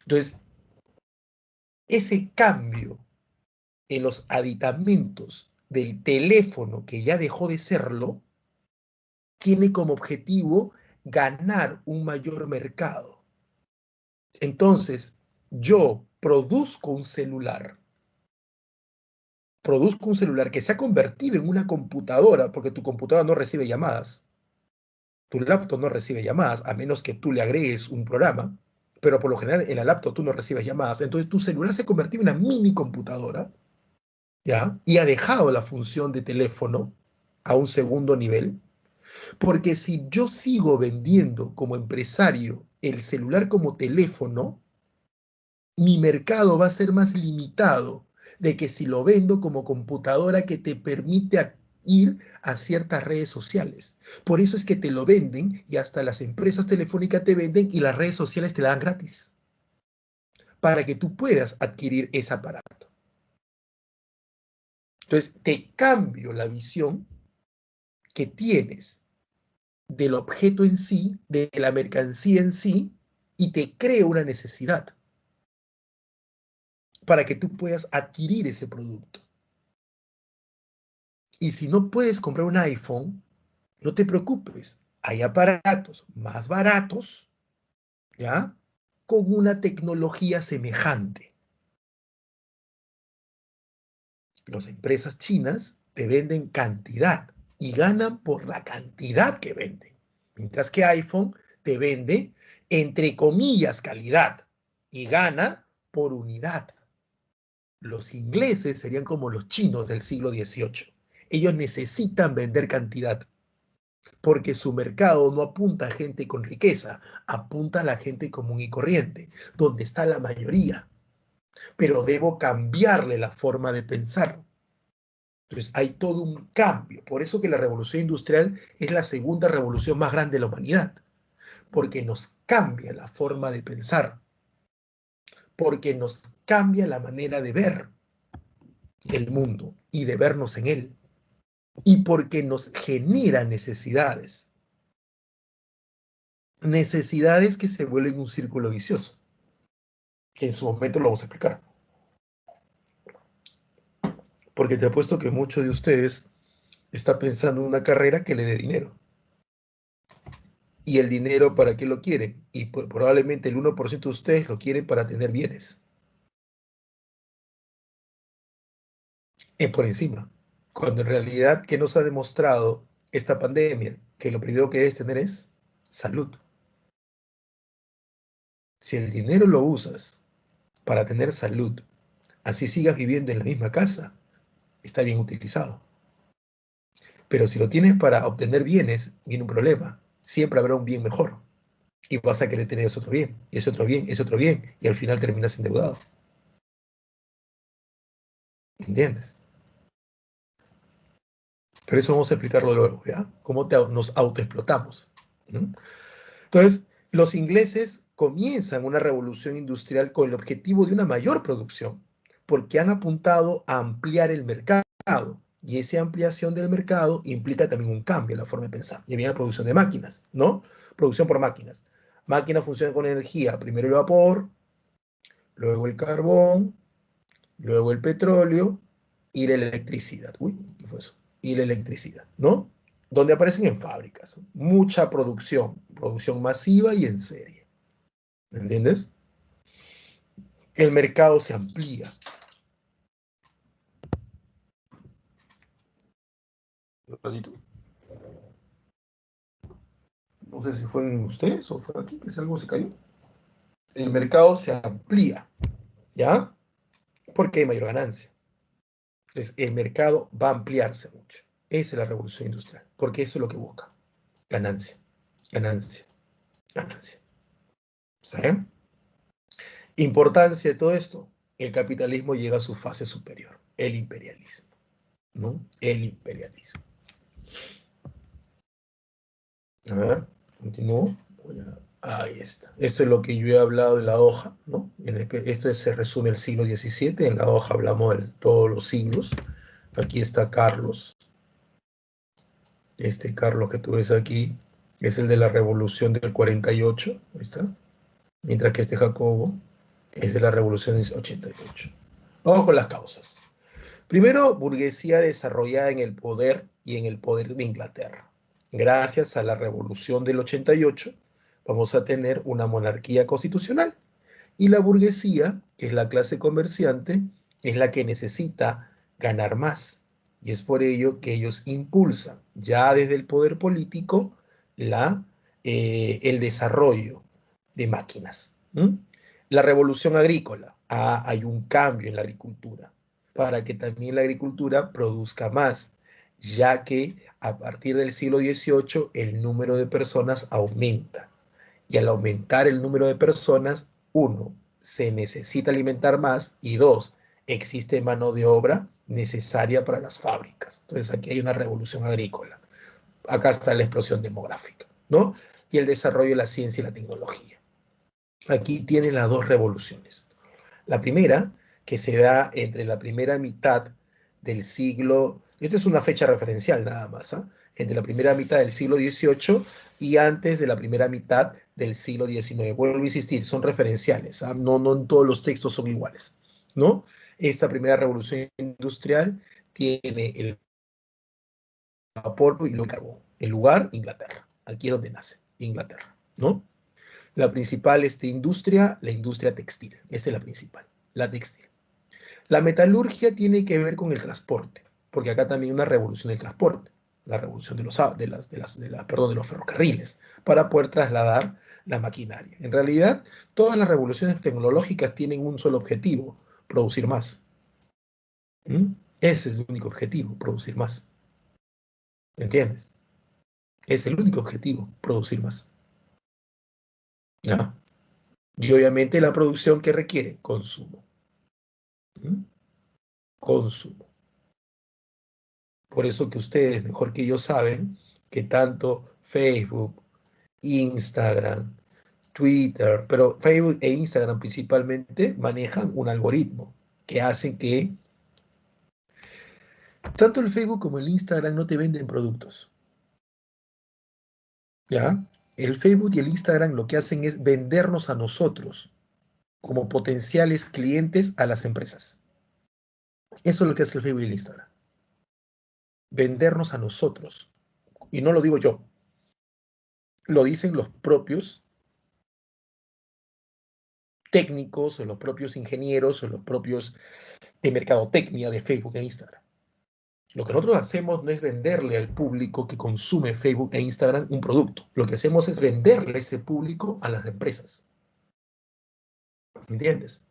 Entonces, ese cambio en los aditamentos del teléfono, que ya dejó de serlo, tiene como objetivo ganar un mayor mercado. Entonces, yo produzco un celular que se ha convertido en una computadora, porque tu computadora no recibe llamadas, tu laptop no recibe llamadas, a menos que tú le agregues un programa, pero por lo general en la laptop tú no recibes llamadas. Entonces tu celular se ha convertido en una mini computadora, ¿ya? Y ha dejado la función de teléfono a un segundo nivel, porque si yo sigo vendiendo como empresario el celular como teléfono, mi mercado va a ser más limitado de que si lo vendo como computadora que te permite ir a ciertas redes sociales. Por eso es que te lo venden y hasta las empresas telefónicas te venden y las redes sociales te la dan gratis para que tú puedas adquirir ese aparato. Entonces, te cambio la visión que tienes del objeto en sí, de la mercancía en sí, y te creo una necesidad para que tú puedas adquirir ese producto. Y si no puedes comprar un iPhone, no te preocupes. Hay aparatos más baratos, ¿ya? Con una tecnología semejante. Las empresas chinas te venden cantidad y ganan por la cantidad que venden. Mientras que iPhone te vende, entre comillas, calidad y gana por unidad. Los ingleses serían como los chinos del siglo XVIII. Ellos necesitan vender cantidad porque su mercado no apunta a gente con riqueza, apunta a la gente común y corriente, donde está la mayoría. Pero debo cambiarle la forma de pensar. Entonces hay todo un cambio. Por eso que la revolución industrial es la segunda revolución más grande de la humanidad, porque nos cambia la forma de pensar, porque nos cambia la manera de ver el mundo y de vernos en él, y porque nos genera necesidades, necesidades que se vuelven un círculo vicioso, que en su momento lo vamos a explicar. Porque te apuesto que muchos de ustedes está pensando en una carrera que le dé dinero. ¿Y el dinero para qué lo quieren? Y probablemente el 1% de ustedes lo quieren para tener bienes. Por encima. Cuando en realidad, ¿qué nos ha demostrado esta pandemia? Que lo primero que debes tener es salud. Si el dinero lo usas para tener salud, así sigas viviendo en la misma casa, está bien utilizado. Pero si lo tienes para obtener bienes, viene un problema. Siempre habrá un bien mejor. Y vas a querer tener ese otro bien, y ese otro bien, y ese otro bien, y al final terminas endeudado. ¿Entiendes? Pero eso vamos a explicarlo luego, ¿ya? Cómo nos autoexplotamos. ¿No? Entonces, los ingleses comienzan una revolución industrial con el objetivo de una mayor producción, porque han apuntado a ampliar el mercado. Y esa ampliación del mercado implica también un cambio en la forma de pensar. Y viene la producción de máquinas, ¿no? Producción por máquinas. Máquinas funcionan con energía. Primero el vapor, luego el carbón, luego el petróleo y la electricidad. Uy, ¿qué fue eso? Y la electricidad, ¿no? Donde aparecen en fábricas. Mucha producción, producción masiva y en serie. ¿Me entiendes? El mercado se amplía. No sé si fue en ustedes o fue aquí que algo se cayó. El mercado se amplía, ¿ya? Porque hay mayor ganancia. Entonces, el mercado va a ampliarse mucho. Esa es la revolución industrial, porque eso es lo que busca. Ganancia, ganancia, ganancia. ¿Saben? Importancia de todo esto. El capitalismo llega a su fase superior, el imperialismo, ¿no? El imperialismo. A ver, continúo. Ahí está. Esto es lo que yo he hablado en la hoja, ¿no? Esto se resume el siglo XVII. En la hoja hablamos de todos los siglos. Aquí está Carlos. Este Carlos que tú ves aquí es el de la Revolución del 48. Ahí está. Mientras que este Jacobo es de la Revolución del 88. Vamos con las causas. Primero, burguesía desarrollada en el poder y en el poder de Inglaterra. Gracias a la Revolución del 88, vamos a tener una monarquía constitucional. Y la burguesía, que es la clase comerciante, es la que necesita ganar más. Y es por ello que ellos impulsan, ya desde el poder político, el desarrollo de máquinas. ¿Mm? La revolución agrícola. Hay un cambio en la agricultura para que también la agricultura produzca más, ya que a partir del siglo XVIII el número de personas aumenta. Y al aumentar el número de personas, uno, se necesita alimentar más y dos, existe mano de obra necesaria para las fábricas. Entonces aquí hay una revolución agrícola. Acá está la explosión demográfica, ¿no? Y el desarrollo de la ciencia y la tecnología. Aquí tienen las dos revoluciones. La primera, que se da entre la primera mitad del siglo, esta es una fecha referencial nada más, ¿eh? Entre la primera mitad del siglo XVIII y antes de la primera mitad del siglo XIX. Vuelvo a insistir, son referenciales, ¿eh? No, no en todos los textos son iguales, ¿no? Esta primera revolución industrial tiene el vapor y el carbón. El lugar, Inglaterra. Aquí es donde nace, Inglaterra, ¿no? La principal industria, la industria textil. Esta es la principal, la textil. La metalurgia tiene que ver con el transporte, porque acá también hay una revolución del transporte, la revolución de los ferrocarriles, para poder trasladar la maquinaria. En realidad, todas las revoluciones tecnológicas tienen un solo objetivo, producir más. ¿Mm? Ese es el único objetivo, producir más. ¿Entiendes? Es el único objetivo, producir más. ¿Ya? Y obviamente la producción que requiere consumo. ¿Mm? Consumo. Por eso que ustedes, mejor que yo, saben que tanto Facebook, Instagram, Twitter, pero Facebook e Instagram principalmente manejan un algoritmo que hace que tanto el Facebook como el Instagram no te venden productos, ¿ya? El Facebook y el Instagram lo que hacen es vendernos a nosotros como potenciales clientes a las empresas. Eso es lo que hace el Facebook y el Instagram. Vendernos a nosotros. Y no lo digo yo, lo dicen los propios técnicos o los propios ingenieros o los propios de mercadotecnia de Facebook e Instagram. Lo que nosotros hacemos no es venderle al público que consume Facebook e Instagram un producto. Lo que hacemos es venderle a ese público a las empresas. ¿Entiendes?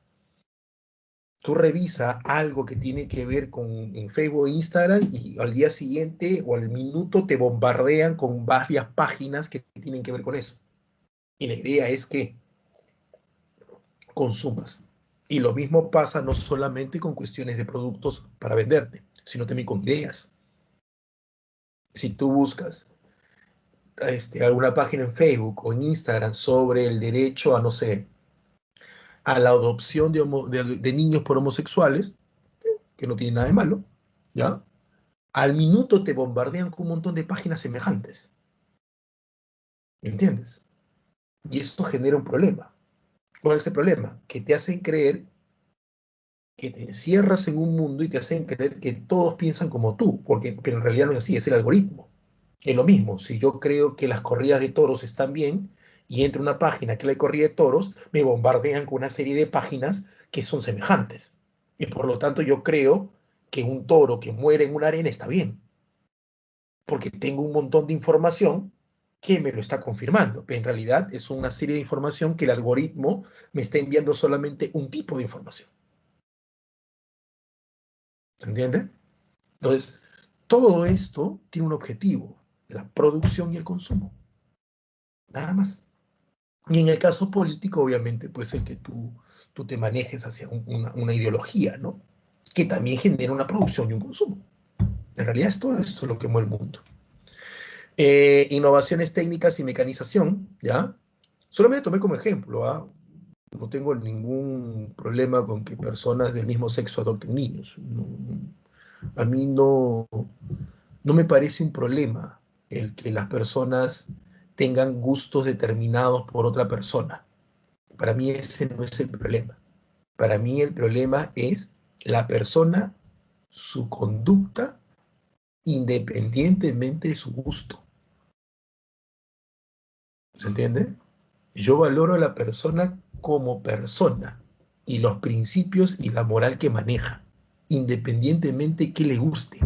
Tú revisa algo que tiene que ver con en Facebook e Instagram y al día siguiente o al minuto te bombardean con varias páginas que tienen que ver con eso. Y la idea es que consumas. Y lo mismo pasa no solamente con cuestiones de productos para venderte, sino también con ideas. Si tú buscas alguna página en Facebook o en Instagram sobre el derecho a, no sé, a la adopción de niños por homosexuales, que no tiene nada de malo, ¿ya? Al minuto te bombardean con un montón de páginas semejantes. ¿Me entiendes? Y eso genera un problema. ¿Cuál es el problema? Que te hacen creer que te encierras en un mundo y te hacen creer que todos piensan como tú, pero en realidad no es así, es el algoritmo. Es lo mismo, si yo creo que las corridas de toros están bien y entro a una página que la corrida de toros, me bombardean con una serie de páginas que son semejantes. Y por lo tanto yo creo que un toro que muere en una arena está bien, porque tengo un montón de información que me lo está confirmando. Pero en realidad es una serie de información que el algoritmo me está enviando solamente un tipo de información. ¿Se entiende? Entonces, todo esto tiene un objetivo, la producción y el consumo. Nada más. Y en el caso político, obviamente, pues el que tú te manejes hacia una ideología, ¿no? Que también genera una producción y un consumo. En realidad es todo esto lo que mueve el mundo. Innovaciones técnicas y mecanización, ¿ya? Solamente tomé como ejemplo, ¿ah? No tengo ningún problema con que personas del mismo sexo adopten niños. No, a mí no me parece un problema el que las personas tengan gustos determinados por otra persona. Para mí ese no es el problema. Para mí el problema es la persona, su conducta, independientemente de su gusto. ¿Se entiende? Yo valoro a la persona como persona y los principios y la moral que maneja, independientemente que le guste,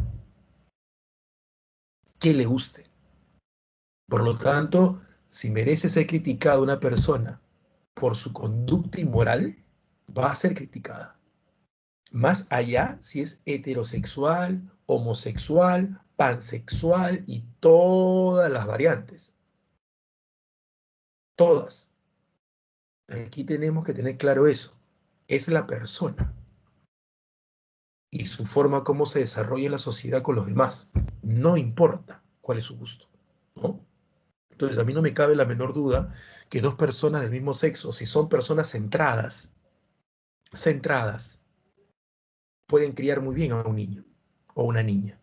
que le guste. Por lo tanto, si merece ser criticada una persona por su conducta inmoral, va a ser criticada. Más allá si es heterosexual, homosexual, pansexual y todas las variantes. Todas. Aquí tenemos que tener claro eso. Es la persona y su forma como se desarrolla en la sociedad con los demás. No importa cuál es su gusto, ¿no? Entonces a mí no me cabe la menor duda que dos personas del mismo sexo, si son personas centradas, pueden criar muy bien a un niño o una niña.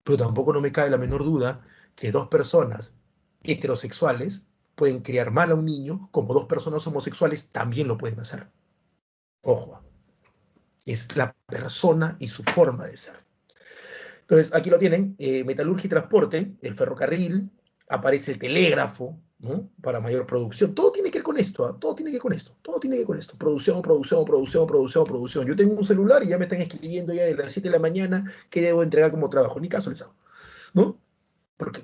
Pero tampoco no me cabe la menor duda que dos personas heterosexuales pueden criar mal a un niño, como dos personas homosexuales también lo pueden hacer. Ojo, es la persona y su forma de ser. Entonces, aquí lo tienen, metalurgia y transporte, el ferrocarril, aparece el telégrafo, ¿no? Para mayor producción. Todo tiene que ver con esto, ¿eh? Todo tiene que ver con esto, todo tiene que ver con esto. Producción, producción, producción, producción, producción. Yo tengo un celular y ya me están escribiendo ya de las 7 de la mañana que debo entregar como trabajo. Ni caso les hago, ¿no? Porque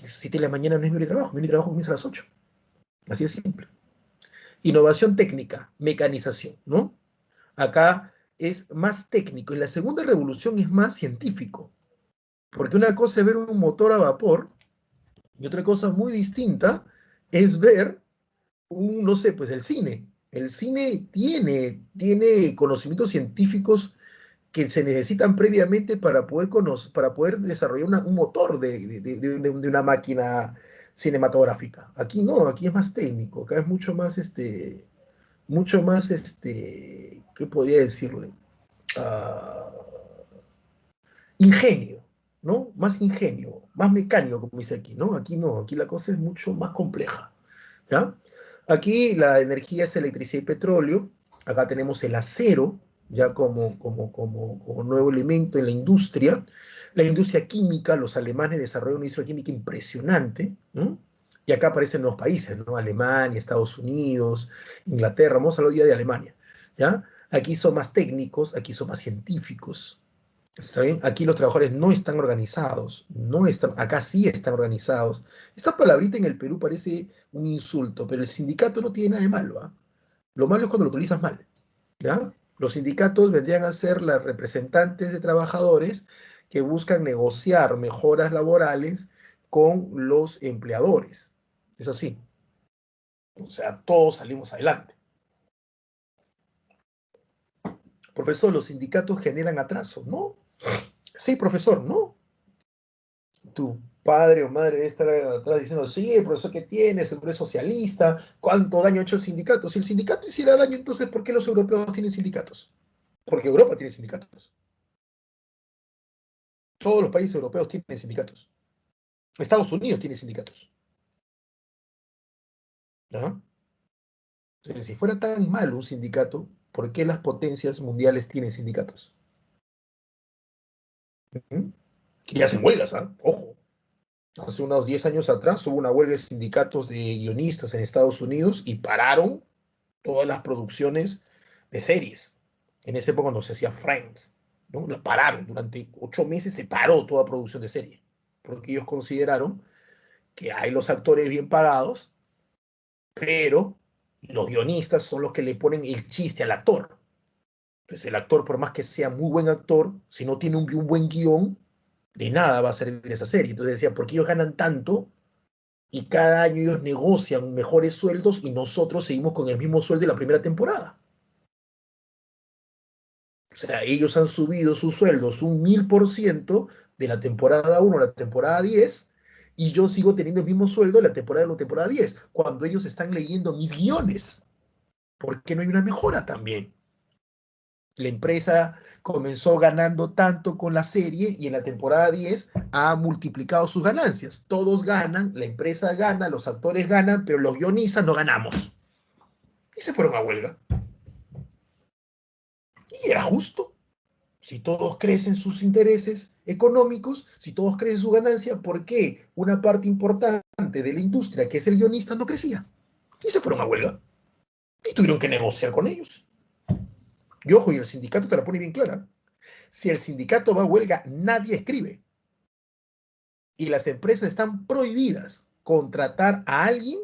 7 de la mañana no es mi hora de trabajo, mi hora de trabajo comienza a las 8. Así de simple. Innovación técnica, mecanización, ¿no? Acá es más técnico y la segunda revolución es más científico. Porque una cosa es ver un motor a vapor y otra cosa muy distinta es ver no sé, pues el cine. El cine tiene conocimientos científicos que se necesitan previamente para poder desarrollar un motor de una máquina cinematográfica. Aquí no, aquí es más técnico, acá es mucho más, ¿qué podría decirle? Ah, ingenio, ¿no? Más ingenio, más mecánico, como dice aquí, ¿no? Aquí no, aquí la cosa es mucho más compleja, ¿ya? Aquí la energía es electricidad y petróleo, acá tenemos el acero, ya como nuevo elemento en la industria química, los alemanes desarrollaron una industria química impresionante, ¿no? Y acá aparecen los países, ¿no? Alemania, Estados Unidos, Inglaterra, vamos a hablar hoy día de Alemania, ¿ya? Aquí son más técnicos, aquí son más científicos, ¿está bien? Aquí los trabajadores no están organizados, no están, acá sí están organizados. Esta palabrita en el Perú parece un insulto, pero el sindicato no tiene nada de malo, ¿ah? Lo malo es cuando lo utilizas mal, ¿ya? Los sindicatos vendrían a ser las representantes de trabajadores que buscan negociar mejoras laborales con los empleadores. Es así. O sea, todos salimos adelante. Profesor, los sindicatos generan atraso, ¿no? Sí, profesor, ¿no? Tu padre o madre debe estar atrás diciendo, sí, el profesor que tiene, seguro es socialista, ¿cuánto daño ha hecho el sindicato? Si el sindicato hiciera daño, entonces, ¿por qué los europeos tienen sindicatos? Porque Europa tiene sindicatos. Todos los países europeos tienen sindicatos. Estados Unidos tiene sindicatos. ¿Ya? Entonces, si fuera tan malo un sindicato, ¿por qué las potencias mundiales tienen sindicatos? ¿Mm? Y hacen huelgas, ¿ah? Ojo. Hace unos 10 años atrás hubo una huelga de sindicatos de guionistas en Estados Unidos y pararon todas las producciones de series. En esa época cuando se hacía Friends, ¿no? La pararon, durante 8 meses se paró toda producción de serie, porque ellos consideraron que hay los actores bien pagados, pero los guionistas son los que le ponen el chiste al actor. Entonces el actor, por más que sea muy buen actor, si no tiene un buen guión, de nada va a servir esa serie. Entonces decía, ¿por qué ellos ganan tanto y cada año ellos negocian mejores sueldos y nosotros seguimos con el mismo sueldo de la primera temporada? O sea, ellos han subido sus sueldos un 1000% de la temporada 1 a la temporada 10 y yo sigo teniendo el mismo sueldo de la temporada 1 a la temporada 10 cuando ellos están leyendo mis guiones. ¿Por qué no hay una mejora también? La empresa comenzó ganando tanto con la serie y en la temporada 10 ha multiplicado sus ganancias. Todos ganan, la empresa gana, los actores ganan, pero los guionistas no ganamos. Y se fueron a huelga. Y era justo. Si todos crecen sus intereses económicos, si todos crecen su ganancia, ¿por qué una parte importante de la industria, que es el guionista, no crecía? Y se fueron a huelga. Y tuvieron que negociar con ellos. Y ojo, y el sindicato te la pone bien clara. Si el sindicato va a huelga, nadie escribe. Y las empresas están prohibidas contratar a alguien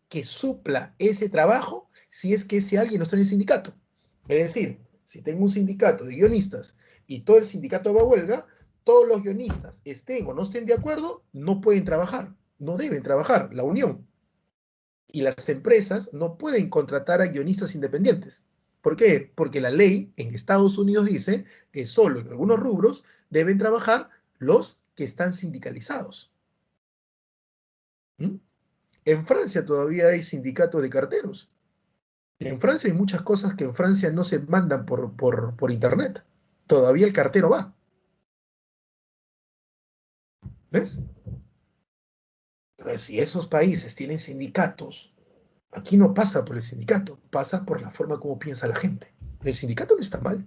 que supla ese trabajo si es que ese alguien no está en el sindicato. Es decir, si tengo un sindicato de guionistas y todo el sindicato va a huelga, todos los guionistas, estén o no estén de acuerdo, no pueden trabajar, no deben trabajar, la unión. Y las empresas no pueden contratar a guionistas independientes. ¿Por qué? Porque la ley en Estados Unidos dice que solo en algunos rubros deben trabajar los que están sindicalizados. ¿Mm? En Francia todavía hay sindicatos de carteros. En Francia hay muchas cosas que en Francia no se mandan por internet. Todavía el cartero va. ¿Ves? Entonces, si esos países tienen sindicatos, aquí no pasa por el sindicato, pasa por la forma como piensa la gente. El sindicato no está mal,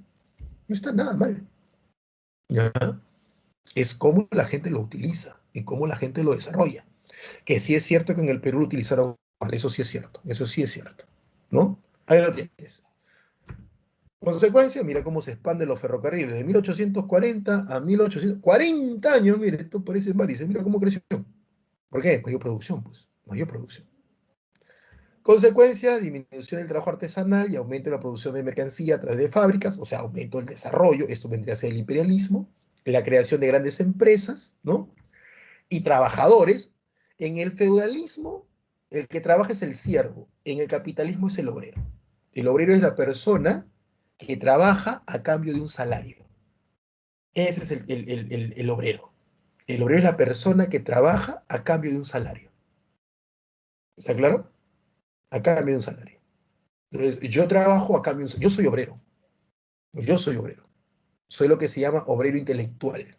no está nada mal. ¿Ya? Es cómo la gente lo utiliza y cómo la gente lo desarrolla. Que sí es cierto que en el Perú lo utilizaron mal, eso sí es cierto, eso sí es cierto. ¿No? Ahí lo tienes. Consecuencia, mira cómo se expanden los ferrocarriles de 1840 a 1800, 40 años, mire, esto parece varices, mira cómo creció. ¿Por qué? Mayor producción, pues, mayor producción. Consecuencia, disminución del trabajo artesanal y aumento de la producción de mercancía a través de fábricas, o sea, aumento del desarrollo, esto vendría a ser el imperialismo, la creación de grandes empresas, ¿no? Y trabajadores. En el feudalismo, el que trabaja es el siervo, en el capitalismo es el obrero. El obrero es la persona que trabaja a cambio de un salario. Ese es el obrero. El obrero es la persona que trabaja a cambio de un salario. ¿Está claro? A cambio de un salario. Entonces, yo trabajo a cambio de un salario. Yo soy obrero. Yo soy obrero. Soy lo que se llama obrero intelectual.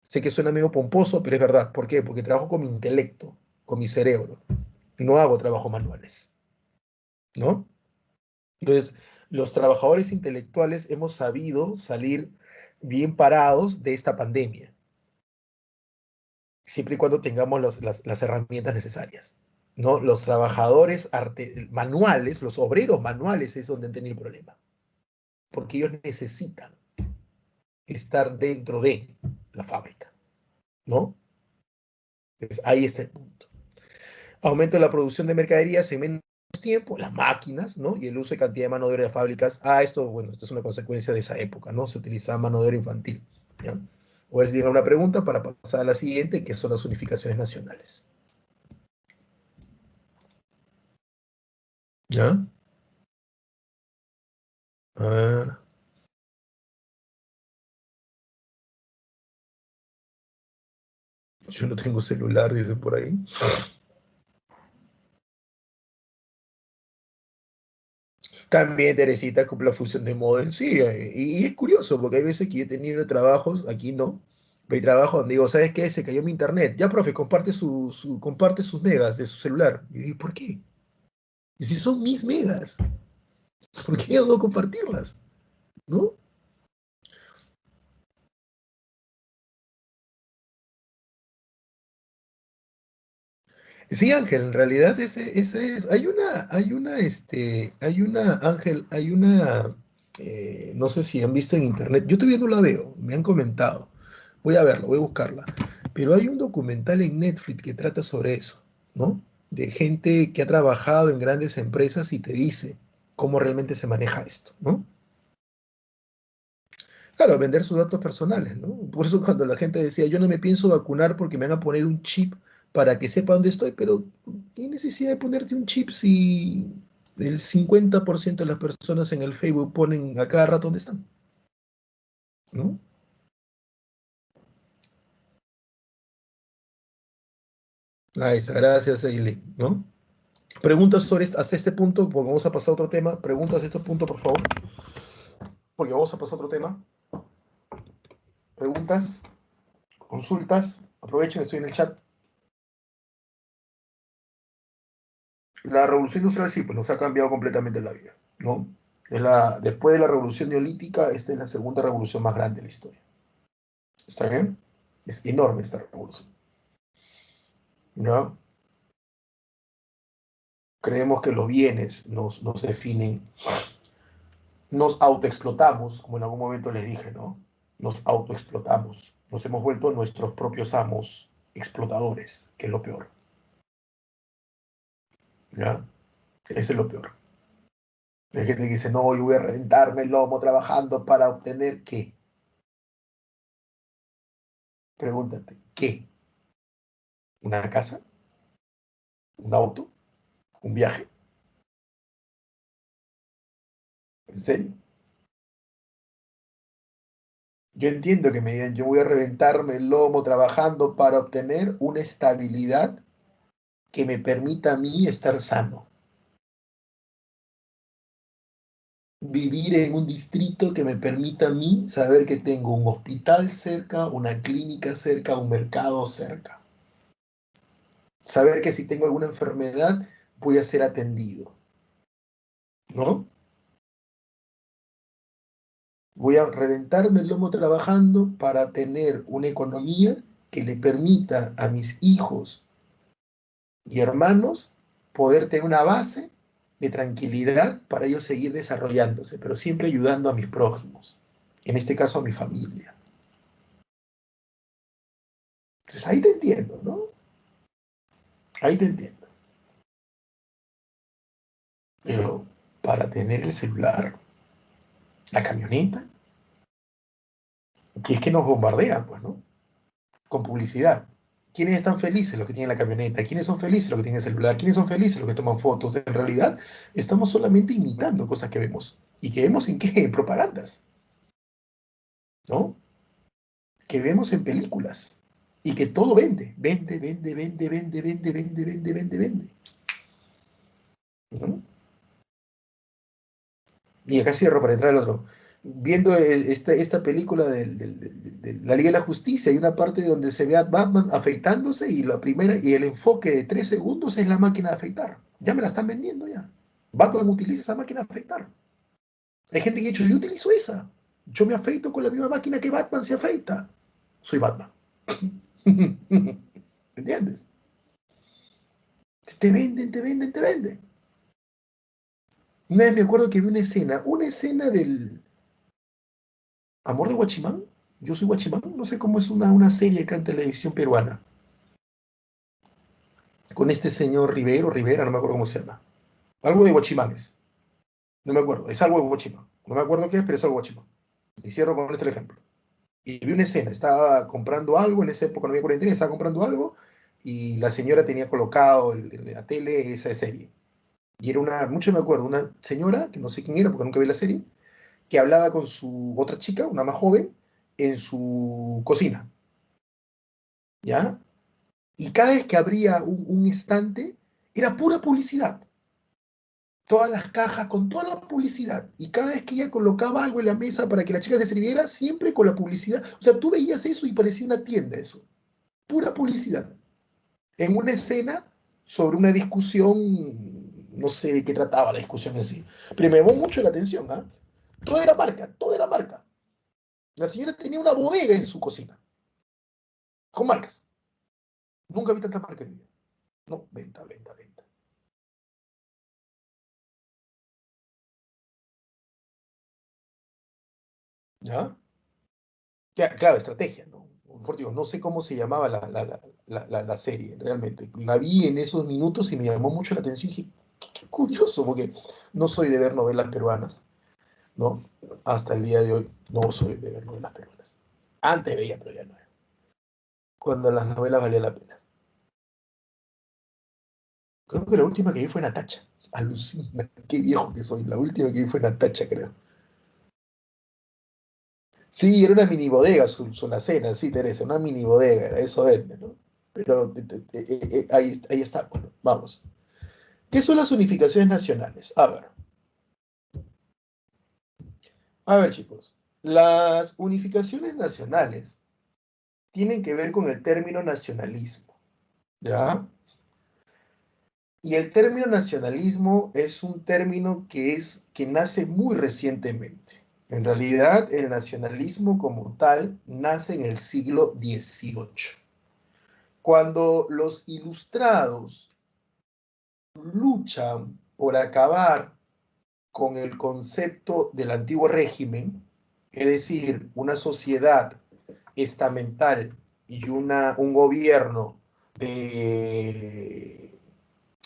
Sé que suena medio pomposo, pero es verdad. ¿Por qué? Porque trabajo con mi intelecto, con mi cerebro. No hago trabajos manuales, ¿no? Entonces, los trabajadores intelectuales hemos sabido salir bien parados de esta pandemia, siempre y cuando tengamos las herramientas necesarias, ¿no? Los trabajadores manuales, los obreros manuales es donde han tenido el problema, porque ellos necesitan estar dentro de la fábrica, ¿no? Entonces, ahí está el punto. Aumento de la producción de mercaderías en menos tiempo, las máquinas, ¿no? Y el uso de cantidad de mano de obra de fábricas. Esto, bueno, esto es una consecuencia de esa época, ¿no? Se utilizaba mano de obra infantil, ¿ya? Voy a ver si tiene una pregunta para pasar a la siguiente, que son las unificaciones nacionales. ¿Ya? A ver. Yo no tengo celular, dicen por ahí. También Teresita cumple la función de modem, sí, y es curioso, porque hay veces que yo he tenido trabajos, aquí no, pero hay trabajos donde digo, ¿sabes qué? Se cayó mi internet. Ya, profe, comparte sus megas de su celular. Y digo, ¿por qué? Y si son mis megas, ¿por qué yo debo compartirlas? ¿No? Sí, Ángel, en realidad ese es, Ángel, no sé si han visto en internet, yo todavía no la veo, me han comentado, voy a verla, voy a buscarla, pero hay un documental en Netflix que trata sobre eso, ¿no? De gente que ha trabajado en grandes empresas y te dice cómo realmente se maneja esto, ¿no? Claro, vender sus datos personales, ¿no? Por eso cuando la gente decía, yo no me pienso vacunar porque me van a poner un chip para que sepa dónde estoy, pero ¿qué necesidad de ponerte un chip si el 50% de las personas en el Facebook ponen a cada rato dónde están, ¿no? Ahí está, gracias, Eileen, ¿no? Preguntas sobre hasta este punto, porque vamos a pasar a otro tema. Preguntas de este punto, por favor, porque vamos a pasar a otro tema. Preguntas, consultas, aprovechen, estoy en el chat. La revolución industrial sí, pues nos ha cambiado completamente la vida, ¿no? Después de la revolución neolítica, esta es la segunda revolución más grande de la historia. ¿Está bien? Es enorme esta revolución, ¿no? Creemos que los bienes nos definen, nos autoexplotamos, como en algún momento les dije, ¿no? Nos autoexplotamos, nos hemos vuelto nuestros propios amos explotadores, que es lo peor, ¿ya? Eso es lo peor. Hay gente que dice, no, yo voy a reventarme el lomo trabajando para obtener ¿qué? Pregúntate, ¿qué? ¿Una casa? ¿Un auto? ¿Un viaje? ¿En serio? Yo entiendo que me digan, yo voy a reventarme el lomo trabajando para obtener una estabilidad que me permita a mí estar sano. Vivir en un distrito que me permita a mí saber que tengo un hospital cerca, una clínica cerca, un mercado cerca. Saber que si tengo alguna enfermedad voy a ser atendido, ¿no? Voy a reventarme el lomo trabajando para tener una economía que le permita a mis hijos y hermanos poder tener una base de tranquilidad para ellos seguir desarrollándose, pero siempre ayudando a mis prójimos, en este caso a mi familia. Entonces ahí te entiendo, ¿no? Ahí te entiendo. Pero para tener el celular, la camioneta, que es que nos bombardean, pues, ¿no? Con publicidad. ¿Quiénes están felices? Los que tienen la camioneta. ¿Quiénes son felices? Los que tienen el celular. ¿Quiénes son felices? Los que toman fotos. En realidad, estamos solamente imitando cosas que vemos. ¿Y que vemos en qué? En propagandas, ¿no? que vemos en películas y que todo vende, vende, vende, vende, vende, vende, vende, vende, vende, vende. ¿No? Y acá cierro para entrar al otro. Viendo esta película de la Liga de la Justicia, hay una parte donde se ve a Batman afeitándose y la primera y el enfoque de 3 segundos es la máquina de afeitar. Ya me la están vendiendo ya. Batman utiliza esa máquina de afeitar. Hay gente que ha dicho, yo utilizo esa. Yo me afeito con la misma máquina que Batman se afeita. Soy Batman. ¿Entiendes? Te venden, te venden, te venden. Una vez me acuerdo que vi una escena del Amor de Guachimán. Yo soy Guachimán, no sé cómo es una serie acá en televisión peruana. Con este señor Rivera, no me acuerdo cómo se llama. Algo de Guachimanes. No me acuerdo, es algo de Guachimán. No me acuerdo qué es, pero es algo de Guachimán. Y cierro con este ejemplo. Y vi una escena, estaba comprando algo, en esa época no había cuarentena, estaba comprando algo, y la señora tenía colocado en la tele esa serie. Y era mucho me acuerdo, una señora, que no sé quién era porque nunca vi la serie, que hablaba con su otra chica, una más joven, en su cocina, ¿ya? Y cada vez que abría un estante, era pura publicidad. Todas las cajas con toda la publicidad. Y cada vez que ella colocaba algo en la mesa para que la chica se sirviera, siempre con la publicidad. O sea, tú veías eso y parecía una tienda eso. Pura publicidad. En una escena sobre una discusión, no sé de qué trataba la discusión en sí. Pero me llamó mucho la atención, ¿ah? Todo era marca, todo era marca. La señora tenía una bodega en su cocina, con marcas. Nunca vi tanta marca en mi vida. No, venta, venta, venta. ¿Ya? Claro, estrategia, ¿no? Por Dios, no sé cómo se llamaba la serie realmente. La vi en esos minutos y me llamó mucho la atención. Y dije, qué curioso, porque no soy de ver novelas peruanas, ¿no? Hasta el día de hoy no soy de ver novelas peruanas. Antes veía, pero ya no. Cuando las novelas valían la pena. Creo que la última que vi fue Natacha. Alucina, qué viejo que soy. La última que vi fue Natacha, creo. Sí, era una mini bodega su alacena, sí, Teresa, una mini bodega, era eso vende, ¿no? Pero ahí está, bueno, vamos. ¿Qué son las unificaciones nacionales? A ver, chicos, las unificaciones nacionales tienen que ver con el término nacionalismo, ¿ya? Y el término nacionalismo es un término que nace muy recientemente. En realidad, el nacionalismo como tal nace en el siglo XVIII, cuando los ilustrados luchan por acabar con el concepto del antiguo régimen, es decir, una sociedad estamental y un gobierno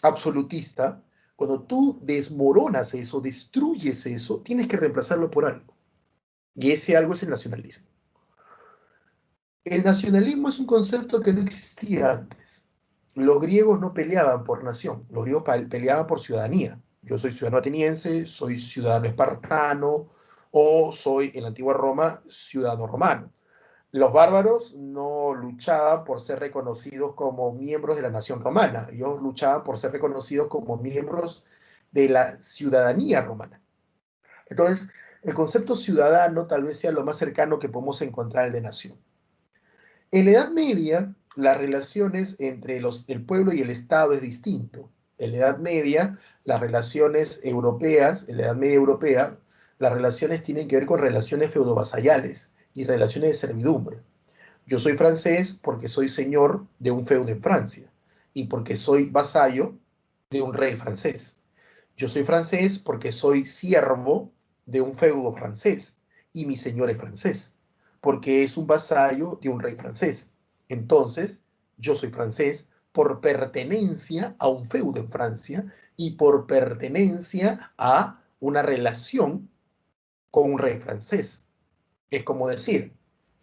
absolutista. Cuando tú desmoronas eso, destruyes eso, tienes que reemplazarlo por algo. Y ese algo es el nacionalismo. El nacionalismo es un concepto que no existía antes. Los griegos no peleaban por nación, los griegos peleaban por ciudadanía. Yo soy ciudadano ateniense, soy ciudadano espartano o soy en la antigua Roma ciudadano romano. Los bárbaros no luchaban por ser reconocidos como miembros de la nación romana, ellos luchaban por ser reconocidos como miembros de la ciudadanía romana. Entonces, el concepto ciudadano tal vez sea lo más cercano que podemos encontrar al de nación. En la Edad Media, las relaciones entre el pueblo y el Estado es distinto. En la Edad Media, las relaciones europeas, en la Edad Media europea, las relaciones tienen que ver con relaciones feudovasallales y relaciones de servidumbre. Yo soy francés porque soy señor de un feudo en Francia y porque soy vasallo de un rey francés. Yo soy francés porque soy siervo de un feudo francés y mi señor es francés, porque es un vasallo de un rey francés. Entonces, yo soy francés por pertenencia a un feudo en Francia y por pertenencia a una relación con un rey francés. Es como decir,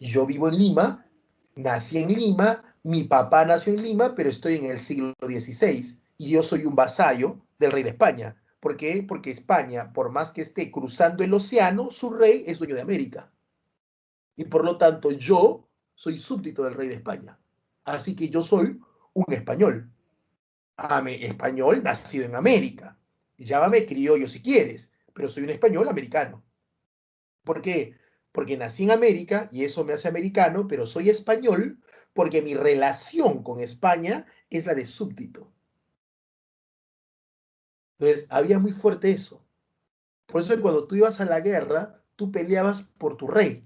yo vivo en Lima, nací en Lima, mi papá nació en Lima, pero estoy en el siglo XVI y yo soy un vasallo del rey de España. ¿Por qué? Porque España, por más que esté cruzando el océano, su rey es dueño de América. Y por lo tanto, yo soy súbdito del rey de España. Así que yo soy un español. Español nacido en América. Llámame criollo si quieres, pero soy un español americano. ¿Por qué? Porque nací en América y eso me hace americano, pero soy español porque mi relación con España es la de súbdito. Entonces, había muy fuerte eso. Por eso cuando tú ibas a la guerra, tú peleabas por tu rey,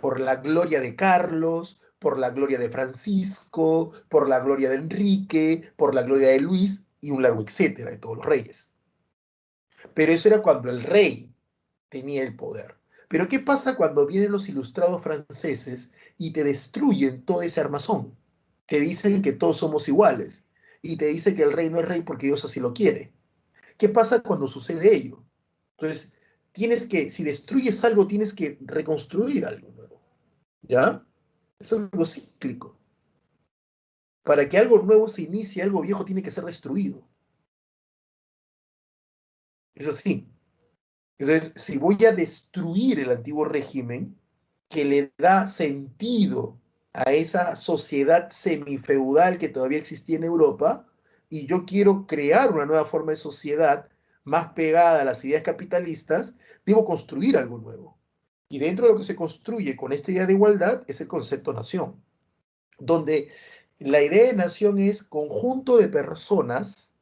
por la gloria de Carlos, por la gloria de Francisco, por la gloria de Enrique, por la gloria de Luis y un largo etcétera de todos los reyes. Pero eso era cuando el rey tenía el poder. Pero ¿qué pasa cuando vienen los ilustrados franceses y te destruyen todo ese armazón? Te dicen que todos somos iguales y te dicen que el rey no es rey porque Dios así lo quiere. ¿Qué pasa cuando sucede ello? Entonces, tienes que, si destruyes algo, tienes que reconstruir algo nuevo. ¿Ya? Es algo cíclico. Para que algo nuevo se inicie, algo viejo tiene que ser destruido. Es así. Entonces, si voy a destruir el antiguo régimen que le da sentido a esa sociedad semifeudal que todavía existía en Europa, y yo quiero crear una nueva forma de sociedad más pegada a las ideas capitalistas, debo construir algo nuevo. Y dentro de lo que se construye con esta idea de igualdad es el concepto nación, donde la idea de nación es conjunto de personas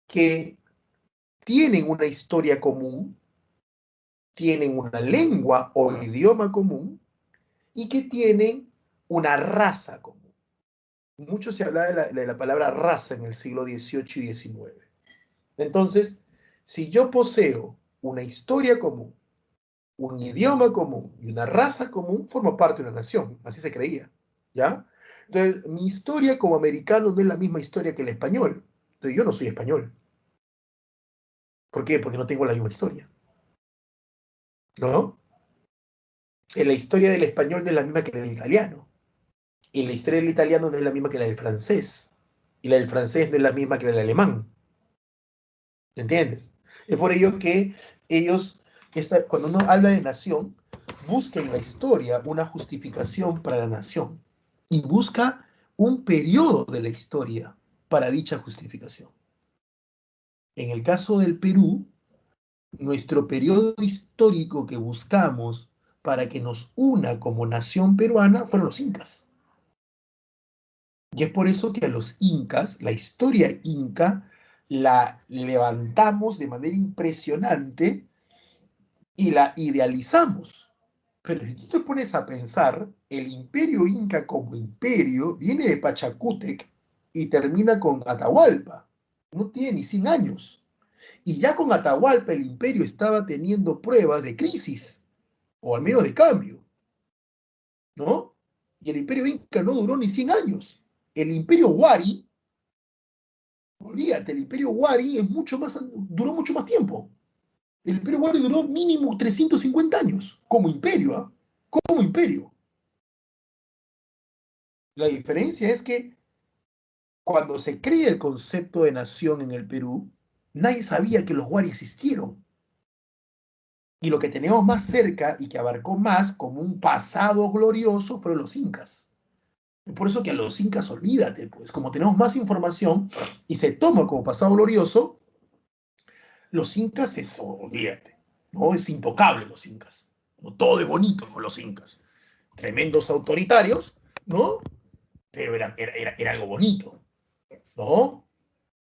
que tienen una historia común, tienen una lengua o idioma común y que tienen una raza común. Mucho se habla de la palabra raza en el siglo XVIII y XIX. Entonces, si yo poseo una historia común, un idioma común y una raza común, formo parte de una nación. Así se creía. ¿Ya? Entonces, mi historia como americano no es la misma historia que el español. Entonces, yo no soy español. ¿Por qué? Porque no tengo la misma historia. ¿No? En la historia del español no es la misma que la del italiano. Y la historia del italiano no es la misma que la del francés. Y la del francés no es la misma que la del alemán. ¿Entiendes? Es por ello que ellos, cuando uno habla de nación, busca en la historia una justificación para la nación y busca un periodo de la historia para dicha justificación. En el caso del Perú, nuestro periodo histórico que buscamos para que nos una como nación peruana fueron los incas. Y es por eso que a los incas, la historia inca, la levantamos de manera impresionante y la idealizamos. Pero si tú te pones a pensar, el imperio inca como imperio viene de Pachacútec y termina con Atahualpa. No tiene ni 100 años. Y ya con Atahualpa el imperio estaba teniendo pruebas de crisis, o al menos de cambio, ¿no? Y el imperio inca no duró ni 100 años. El imperio Wari, olvídate, el imperio Wari duró mucho más tiempo. El imperio Wari duró mínimo 350 años, como imperio, ¿ah? Como imperio. La diferencia es que cuando se crea el concepto de nación en el Perú, nadie sabía que los Wari existieron. Y lo que tenemos más cerca y que abarcó más como un pasado glorioso fueron los incas. Es por eso que a los incas, olvídate, pues, como tenemos más información y se toma como pasado glorioso, los incas olvídate, ¿no? Es intocable los incas. ¿No? Todo es bonito con los incas. Tremendos autoritarios, ¿no? Pero era algo bonito, ¿no?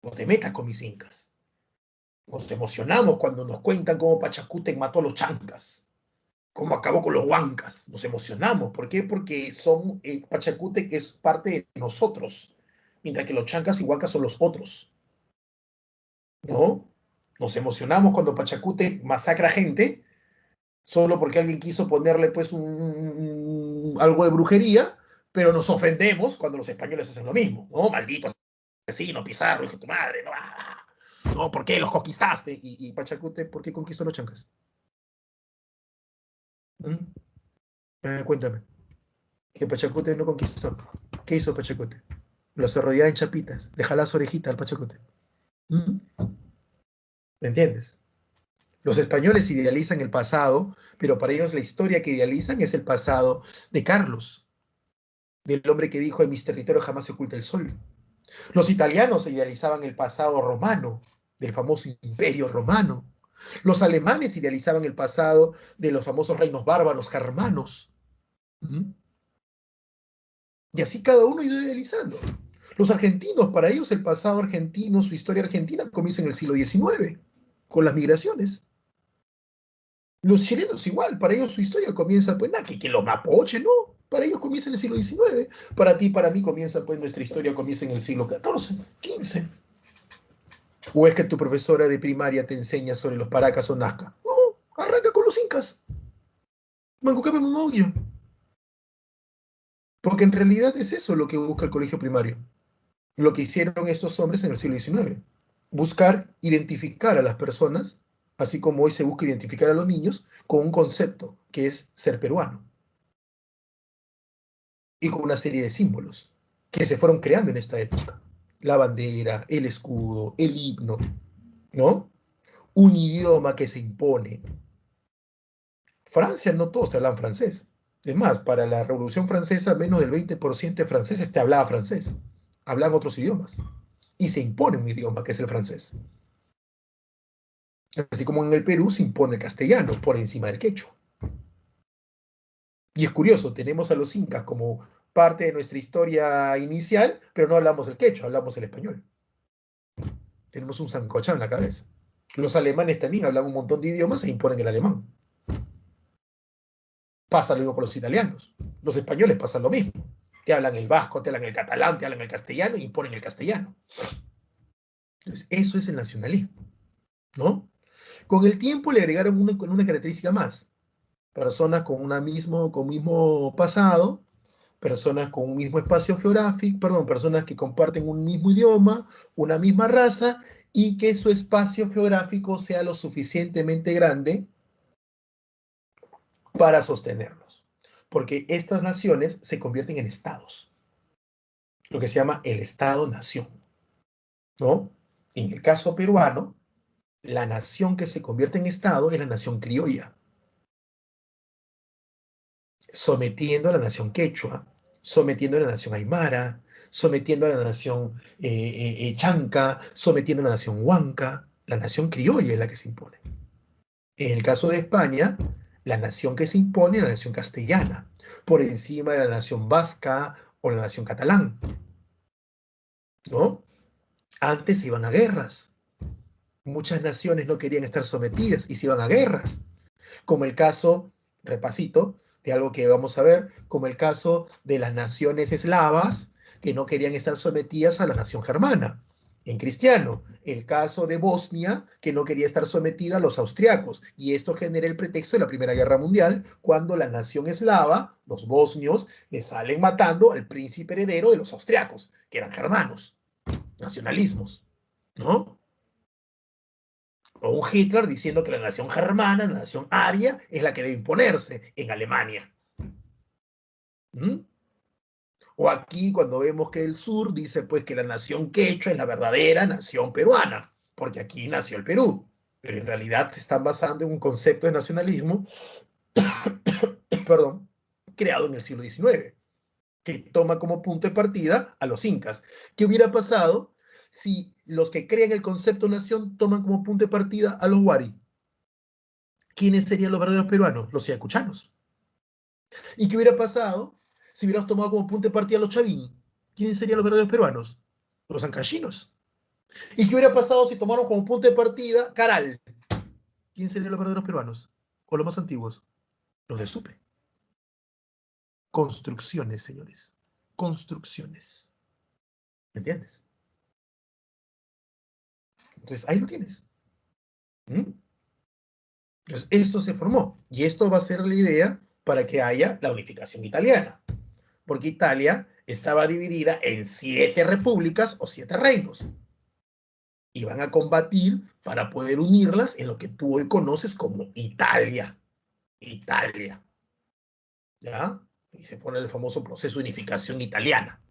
No te metas con mis incas. Nos emocionamos cuando nos cuentan cómo Pachacútec mató a los chancas, cómo acabó con los huancas. Nos emocionamos. ¿Por qué? Porque Pachacútec es parte de nosotros, mientras que los chancas y huancas son los otros, ¿no? Nos emocionamos cuando Pachacútec masacra gente solo porque alguien quiso ponerle pues algo de brujería, pero nos ofendemos cuando los españoles hacen lo mismo, ¿no? Malditos asesino, Pizarro, hijo de tu madre, no, no, ¿por qué los conquistaste? Y Pachacute, ¿por qué conquistó los chancas? ¿Mm? Cuéntame, que Pachacute no conquistó. ¿Qué hizo Pachacute? Los arrollaba en chapitas, le jalaba su orejita al Pachacute. ¿Mm? ¿Me entiendes? Los españoles idealizan el pasado, pero para ellos la historia que idealizan es el pasado de Carlos, del hombre que dijo: en mis territorios jamás se oculta el sol. Los italianos idealizaban el pasado romano, del famoso imperio romano. Los alemanes idealizaban el pasado de los famosos reinos bárbaros germanos. ¿Mm? Y así cada uno ha ido idealizando. Los argentinos, para ellos el pasado argentino, su historia argentina comienza en el siglo XIX, con las migraciones. Los chilenos igual, para ellos su historia comienza, pues nada, que los mapoches, ¿no? Para ellos comienza en el siglo XIX. Para ti, para mí comienza, pues nuestra historia comienza en el siglo XIV, XV. ¿O es que tu profesora de primaria te enseña sobre los Paracas o Nazca? No, arranca con los incas. Mancucape Momogia. Porque en realidad es eso lo que busca el colegio primario. Lo que hicieron estos hombres en el siglo XIX. Buscar identificar a las personas, así como hoy se busca identificar a los niños, con un concepto que es ser peruano. Y con una serie de símbolos que se fueron creando en esta época. La bandera, el escudo, el himno, ¿no? Un idioma que se impone. Francia no todos te hablan francés. Es más, para la Revolución Francesa, menos del 20% de franceses te hablaba francés. Hablan otros idiomas. Y se impone un idioma que es el francés. Así como en el Perú se impone el castellano por encima del quechua. Y es curioso, tenemos a los incas como parte de nuestra historia inicial, pero no hablamos el quechua, hablamos el español. Tenemos un sancochado en la cabeza. Los alemanes también hablan un montón de idiomas e imponen el alemán. Pasa lo mismo con los italianos. Los españoles pasan lo mismo. Te hablan el vasco, te hablan el catalán, te hablan el castellano y imponen el castellano. Entonces, eso es el nacionalismo, ¿no? Con el tiempo le agregaron una característica más. Personas con mismo pasado, personas con un mismo espacio geográfico, perdón, personas que comparten un mismo idioma, una misma raza, y que su espacio geográfico sea lo suficientemente grande para sostenerlos. Porque estas naciones se convierten en estados, lo que se llama el estado-nación, ¿no? En el caso peruano, la nación que se convierte en estado es la nación criolla, sometiendo a la nación quechua, sometiendo a la nación aymara, sometiendo a la nación chanca, sometiendo a la nación huanca. La nación criolla es la que se impone. En el caso de España, la nación que se impone es la nación castellana, por encima de la nación vasca o la nación catalán, ¿no? Antes se iban a guerras. Muchas naciones no querían estar sometidas y se iban a guerras, como el caso, repasito, de algo que vamos a ver, como el caso de las naciones eslavas que no querían estar sometidas a la nación germana. En cristiano, el caso de Bosnia, que no quería estar sometida a los austriacos, y esto genera el pretexto de la Primera Guerra Mundial, cuando la nación eslava, los bosnios, le salen matando al príncipe heredero de los austriacos, que eran germanos, nacionalismos, ¿no? O un Hitler diciendo que la nación germana, la nación aria, es la que debe imponerse en Alemania. ¿Mm? O aquí cuando vemos que el sur dice pues que la nación quechua es la verdadera nación peruana, porque aquí nació el Perú, pero en realidad se están basando en un concepto de nacionalismo, perdón, creado en el siglo XIX, que toma como punto de partida a los incas. ¿Qué hubiera pasado si los que crean el concepto nación toman como punto de partida a los wari? ¿Quiénes serían los verdaderos peruanos? Los ayacuchanos. ¿Y qué hubiera pasado si hubiéramos tomado como punto de partida a los chavín? ¿Quiénes serían los verdaderos peruanos? Los ancallinos. ¿Y qué hubiera pasado si tomaron como punto de partida Caral? ¿Quién serían los verdaderos peruanos? O los más antiguos. Los de Supe. Construcciones, señores. Construcciones. ¿Me entiendes? Entonces, ahí lo tienes. ¿Mm? Entonces, esto se formó. Y esto va a ser la idea para que haya la unificación italiana. Porque Italia estaba dividida en 7 repúblicas o 7 reinos. Y van a combatir para poder unirlas en lo que tú hoy conoces como Italia. Italia. ¿Ya? Y se pone el famoso proceso de unificación italiana.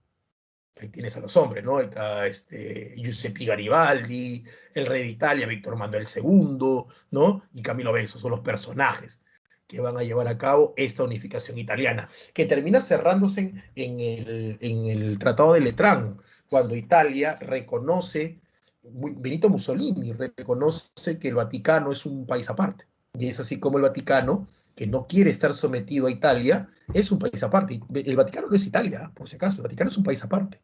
Ahí tienes a los hombres, ¿no? Ahí está Giuseppe Garibaldi, el rey de Italia, Víctor Manuel II, ¿no? Y Camilo Benso, son los personajes que van a llevar a cabo esta unificación italiana, que termina cerrándose en el Tratado de Letrán, cuando Italia reconoce, Benito Mussolini reconoce que el Vaticano es un país aparte. Y es así como el Vaticano, que no quiere estar sometido a Italia, es un país aparte. El Vaticano no es Italia, por si acaso, el Vaticano es un país aparte.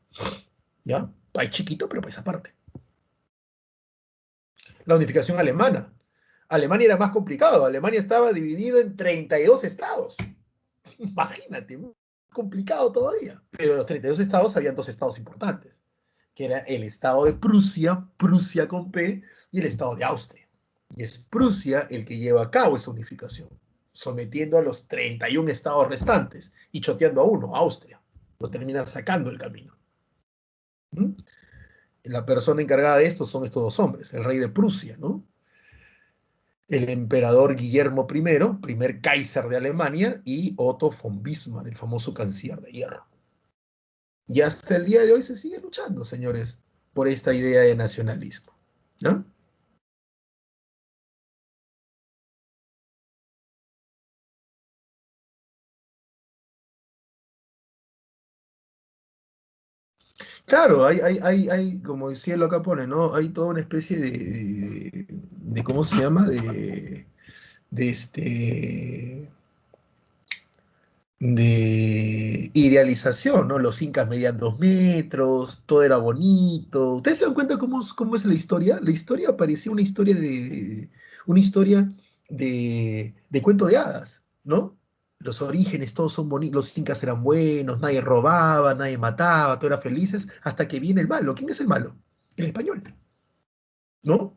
¿Ya? País chiquito, pero país aparte. La unificación alemana. Alemania era más complicado. Alemania estaba dividido en 32 estados. Imagínate, muy complicado todavía. Pero en los 32 estados habían dos estados importantes, que era el estado de Prusia, Prusia con P, y el estado de Austria. Y es Prusia el que lleva a cabo esa unificación, sometiendo a los 31 estados restantes y choteando a uno, Austria. Lo termina sacando el camino. ¿Mm? La persona encargada de esto son estos dos hombres, el rey de Prusia, ¿no? El emperador Guillermo I, primer Kaiser de Alemania, y Otto von Bismarck, el famoso canciller de hierro. Y hasta el día de hoy se sigue luchando, señores, por esta idea de nacionalismo, ¿no? Claro, como decía lo acá pone, ¿no? Hay toda una especie de ¿cómo se llama? De idealización, ¿no? Los incas medían 2 metros, todo era bonito. ¿Ustedes se dan cuenta cómo es la historia? La historia parecía una historia de cuento de hadas, ¿no? Los orígenes, todos son bonitos, los incas eran buenos, nadie robaba, nadie mataba, todos eran felices, hasta que viene el malo. ¿Quién es el malo? El español, ¿no?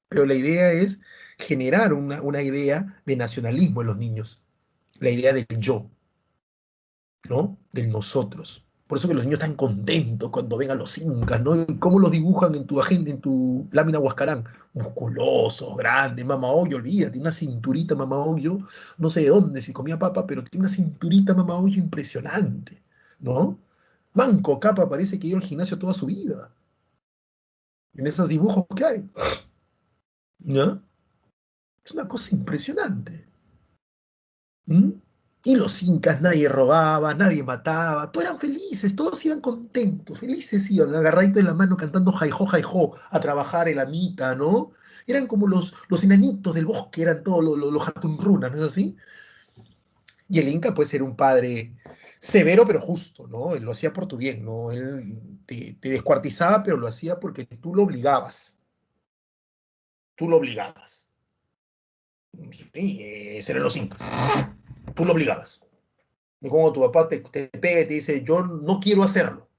Pero la idea es generar una idea de nacionalismo en los niños, la idea del yo, ¿no? Del nosotros. Por eso que los niños están contentos cuando ven a los incas, ¿no? Y cómo los dibujan en tu agenda, en tu lámina Huascarán. Musculosos, grandes, mamahoyo, olvídate, una cinturita mamahoyo, no sé de dónde, si comía papa, pero tiene una cinturita mamahoyo impresionante, ¿no? Manco Capa parece que iba al gimnasio toda su vida, en esos dibujos que hay, ¿no? Es una cosa impresionante. ¿Mm? Y los incas nadie robaba, nadie mataba, todos eran felices, todos iban contentos, felices iban, agarraditos de la mano cantando jaijo, a trabajar el amita, ¿no? Eran como los enanitos del bosque, eran todos los jatunrunas, ¿no es así? Y el inca, pues, era un padre severo pero justo, ¿no? Él lo hacía por tu bien, ¿no? Él te descuartizaba, pero lo hacía porque tú lo obligabas. Sí, esos eran los incas, tú lo obligabas. Y como tu papá te pega y te dice, yo no quiero hacerlo,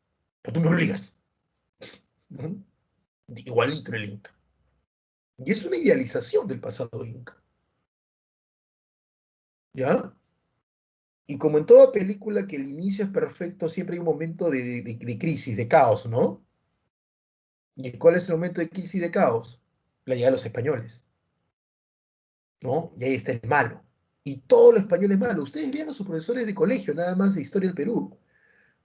pero tú me obligas. ¿No? Igualito en el Inca. Y es una idealización del pasado Inca. ¿Ya? Y como en toda película que el inicio es perfecto, siempre hay un momento de crisis, de caos, ¿no? ¿Y cuál es el momento de crisis y de caos? La llegada de los españoles, ¿no? Y ahí está el malo. Y todo lo español es malo. Ustedes vean a sus profesores de colegio, nada más de historia del Perú.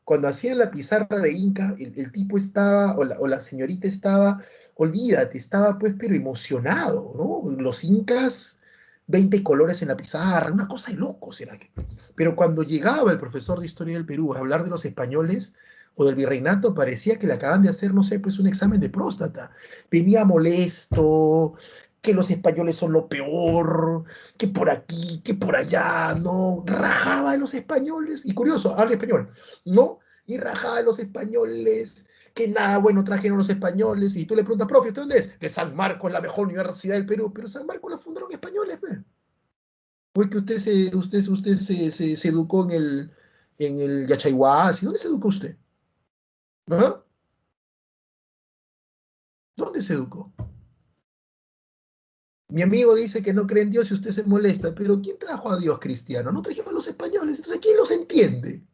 Cuando hacían la pizarra de Inca, el tipo estaba, o la señorita estaba, olvídate, estaba pues, pero emocionado, ¿no? Los incas, 20 colores en la pizarra, una cosa de locos era. Pero cuando llegaba el profesor de Historia del Perú a hablar de los españoles o del virreinato, parecía que le acaban de hacer, no sé, pues un examen de próstata. Venía molesto, que los españoles son lo peor, que por aquí, que por allá, ¿no? Rajaba de los españoles, y curioso, habla español, ¿no? Y rajaba de los españoles, que nada bueno trajeron los españoles, y tú le preguntas, profe, ¿usted dónde es? De San Marcos, la mejor universidad del Perú, pero San Marcos la fundaron españoles, ¿ve? Fue que usted se educó en el Yachayhuasi, ¿dónde se educó usted? ¿Ah? ¿Dónde se educó? Mi amigo dice que no cree en Dios y usted se molesta, pero ¿quién trajo a Dios cristiano? No trajimos a los españoles, entonces ¿quién los entiende?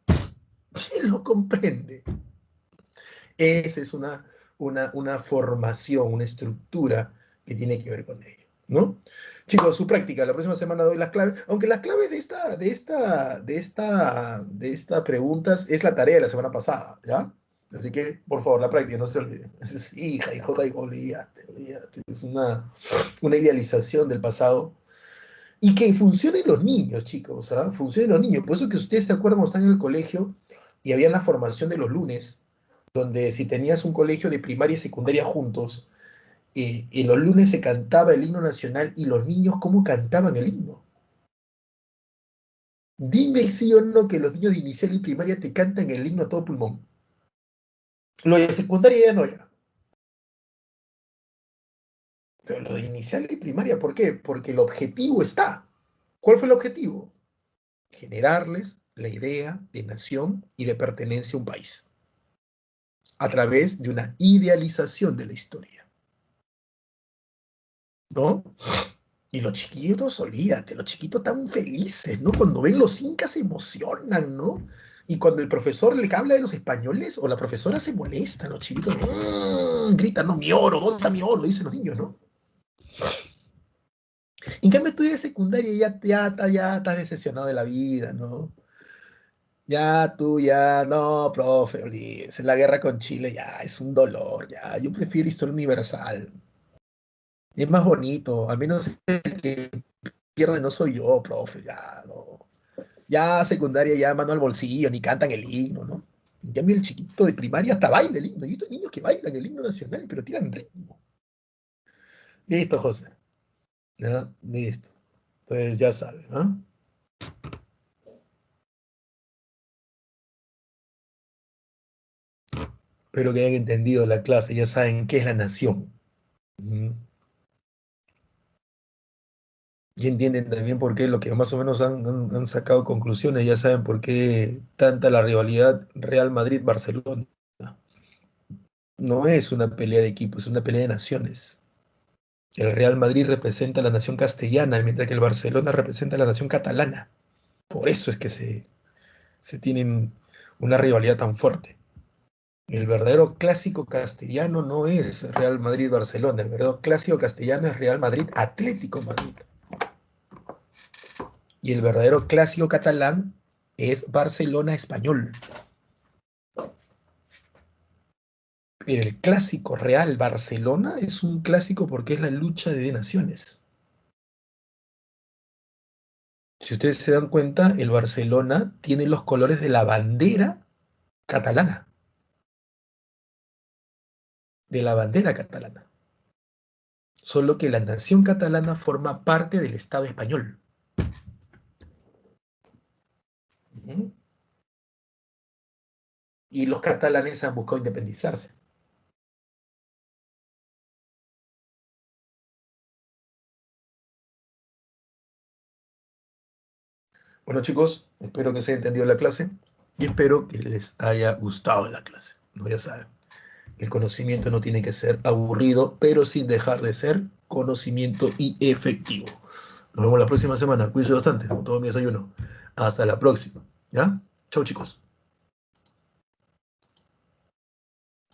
¿Quién los comprende? Esa es una formación, una estructura que tiene que ver con ello, ¿no? Chicos, su práctica, la próxima semana doy las claves, aunque las claves de esta preguntas es la tarea de la semana pasada, ¿ya? Así que, por favor, la práctica, no se olviden. Sí, hija, hijo, olvídate, olvídate. Es una idealización del pasado. Y que funcionen los niños, chicos, ¿ah? Funcionen los niños. Por eso que ustedes se acuerdan cuando están en el colegio y había la formación de los lunes, donde si tenías un colegio de primaria y secundaria juntos, y los lunes se cantaba el himno nacional y los niños, ¿cómo cantaban el himno? Dime sí o no que los niños de inicial y primaria te cantan el himno a todo pulmón. Lo de secundaria ya no, ya. Pero lo de inicial y primaria, ¿por qué? Porque el objetivo está. ¿Cuál fue el objetivo? Generarles la idea de nación y de pertenencia a un país a través de una idealización de la historia, ¿no? Y los chiquitos, olvídate, los chiquitos están felices, ¿no? Cuando ven los incas se emocionan, ¿no? Y cuando el profesor le habla de los españoles o la profesora se molesta, los chiquitos gritan, no, mi oro, ¿dónde está mi oro? Dicen los niños, ¿no? En cambio, tú de secundaria ya estás decepcionado de la vida, ¿no? Ya tú, ya, no, profe, olvídese, la guerra con Chile ya es un dolor, ya. Yo prefiero historia universal. Es más bonito, al menos el que pierde no soy yo, profe, ya, no. Ya secundaria, ya mano al bolsillo, ni cantan el himno, ¿no? En cambio, el chiquito de primaria hasta baila el himno. Yo he visto niños que bailan el himno nacional, pero tiran ritmo. Listo, José. ¿Ya? Listo. Entonces ya saben, ¿no? Espero que hayan entendido la clase, ya saben qué es la nación. Ujú. Y entienden también por qué, lo que más o menos han sacado conclusiones, ya saben por qué tanta la rivalidad Real Madrid-Barcelona. No es una pelea de equipos, es una pelea de naciones. El Real Madrid representa a la nación castellana, mientras que el Barcelona representa a la nación catalana. Por eso es que se tienen una rivalidad tan fuerte. El verdadero clásico castellano no es Real Madrid-Barcelona, el verdadero clásico castellano es Real Madrid-Atlético Madrid. Y el verdadero clásico catalán es Barcelona-Español. Pero el clásico Real Barcelona es un clásico porque es la lucha de naciones. Si ustedes se dan cuenta, el Barcelona tiene los colores de la bandera catalana, de la bandera catalana. Solo que la nación catalana forma parte del Estado español. ¿Mm? Y los catalanes han buscado independizarse. Bueno, chicos, espero que se haya entendido la clase y espero que les haya gustado la clase. No, ya saben, el conocimiento no tiene que ser aburrido, pero sin dejar de ser conocimiento y efectivo. Nos vemos la próxima semana. Cuídense bastante, con todo mi desayuno. Hasta la próxima. ¿Ya? Chau, chicos.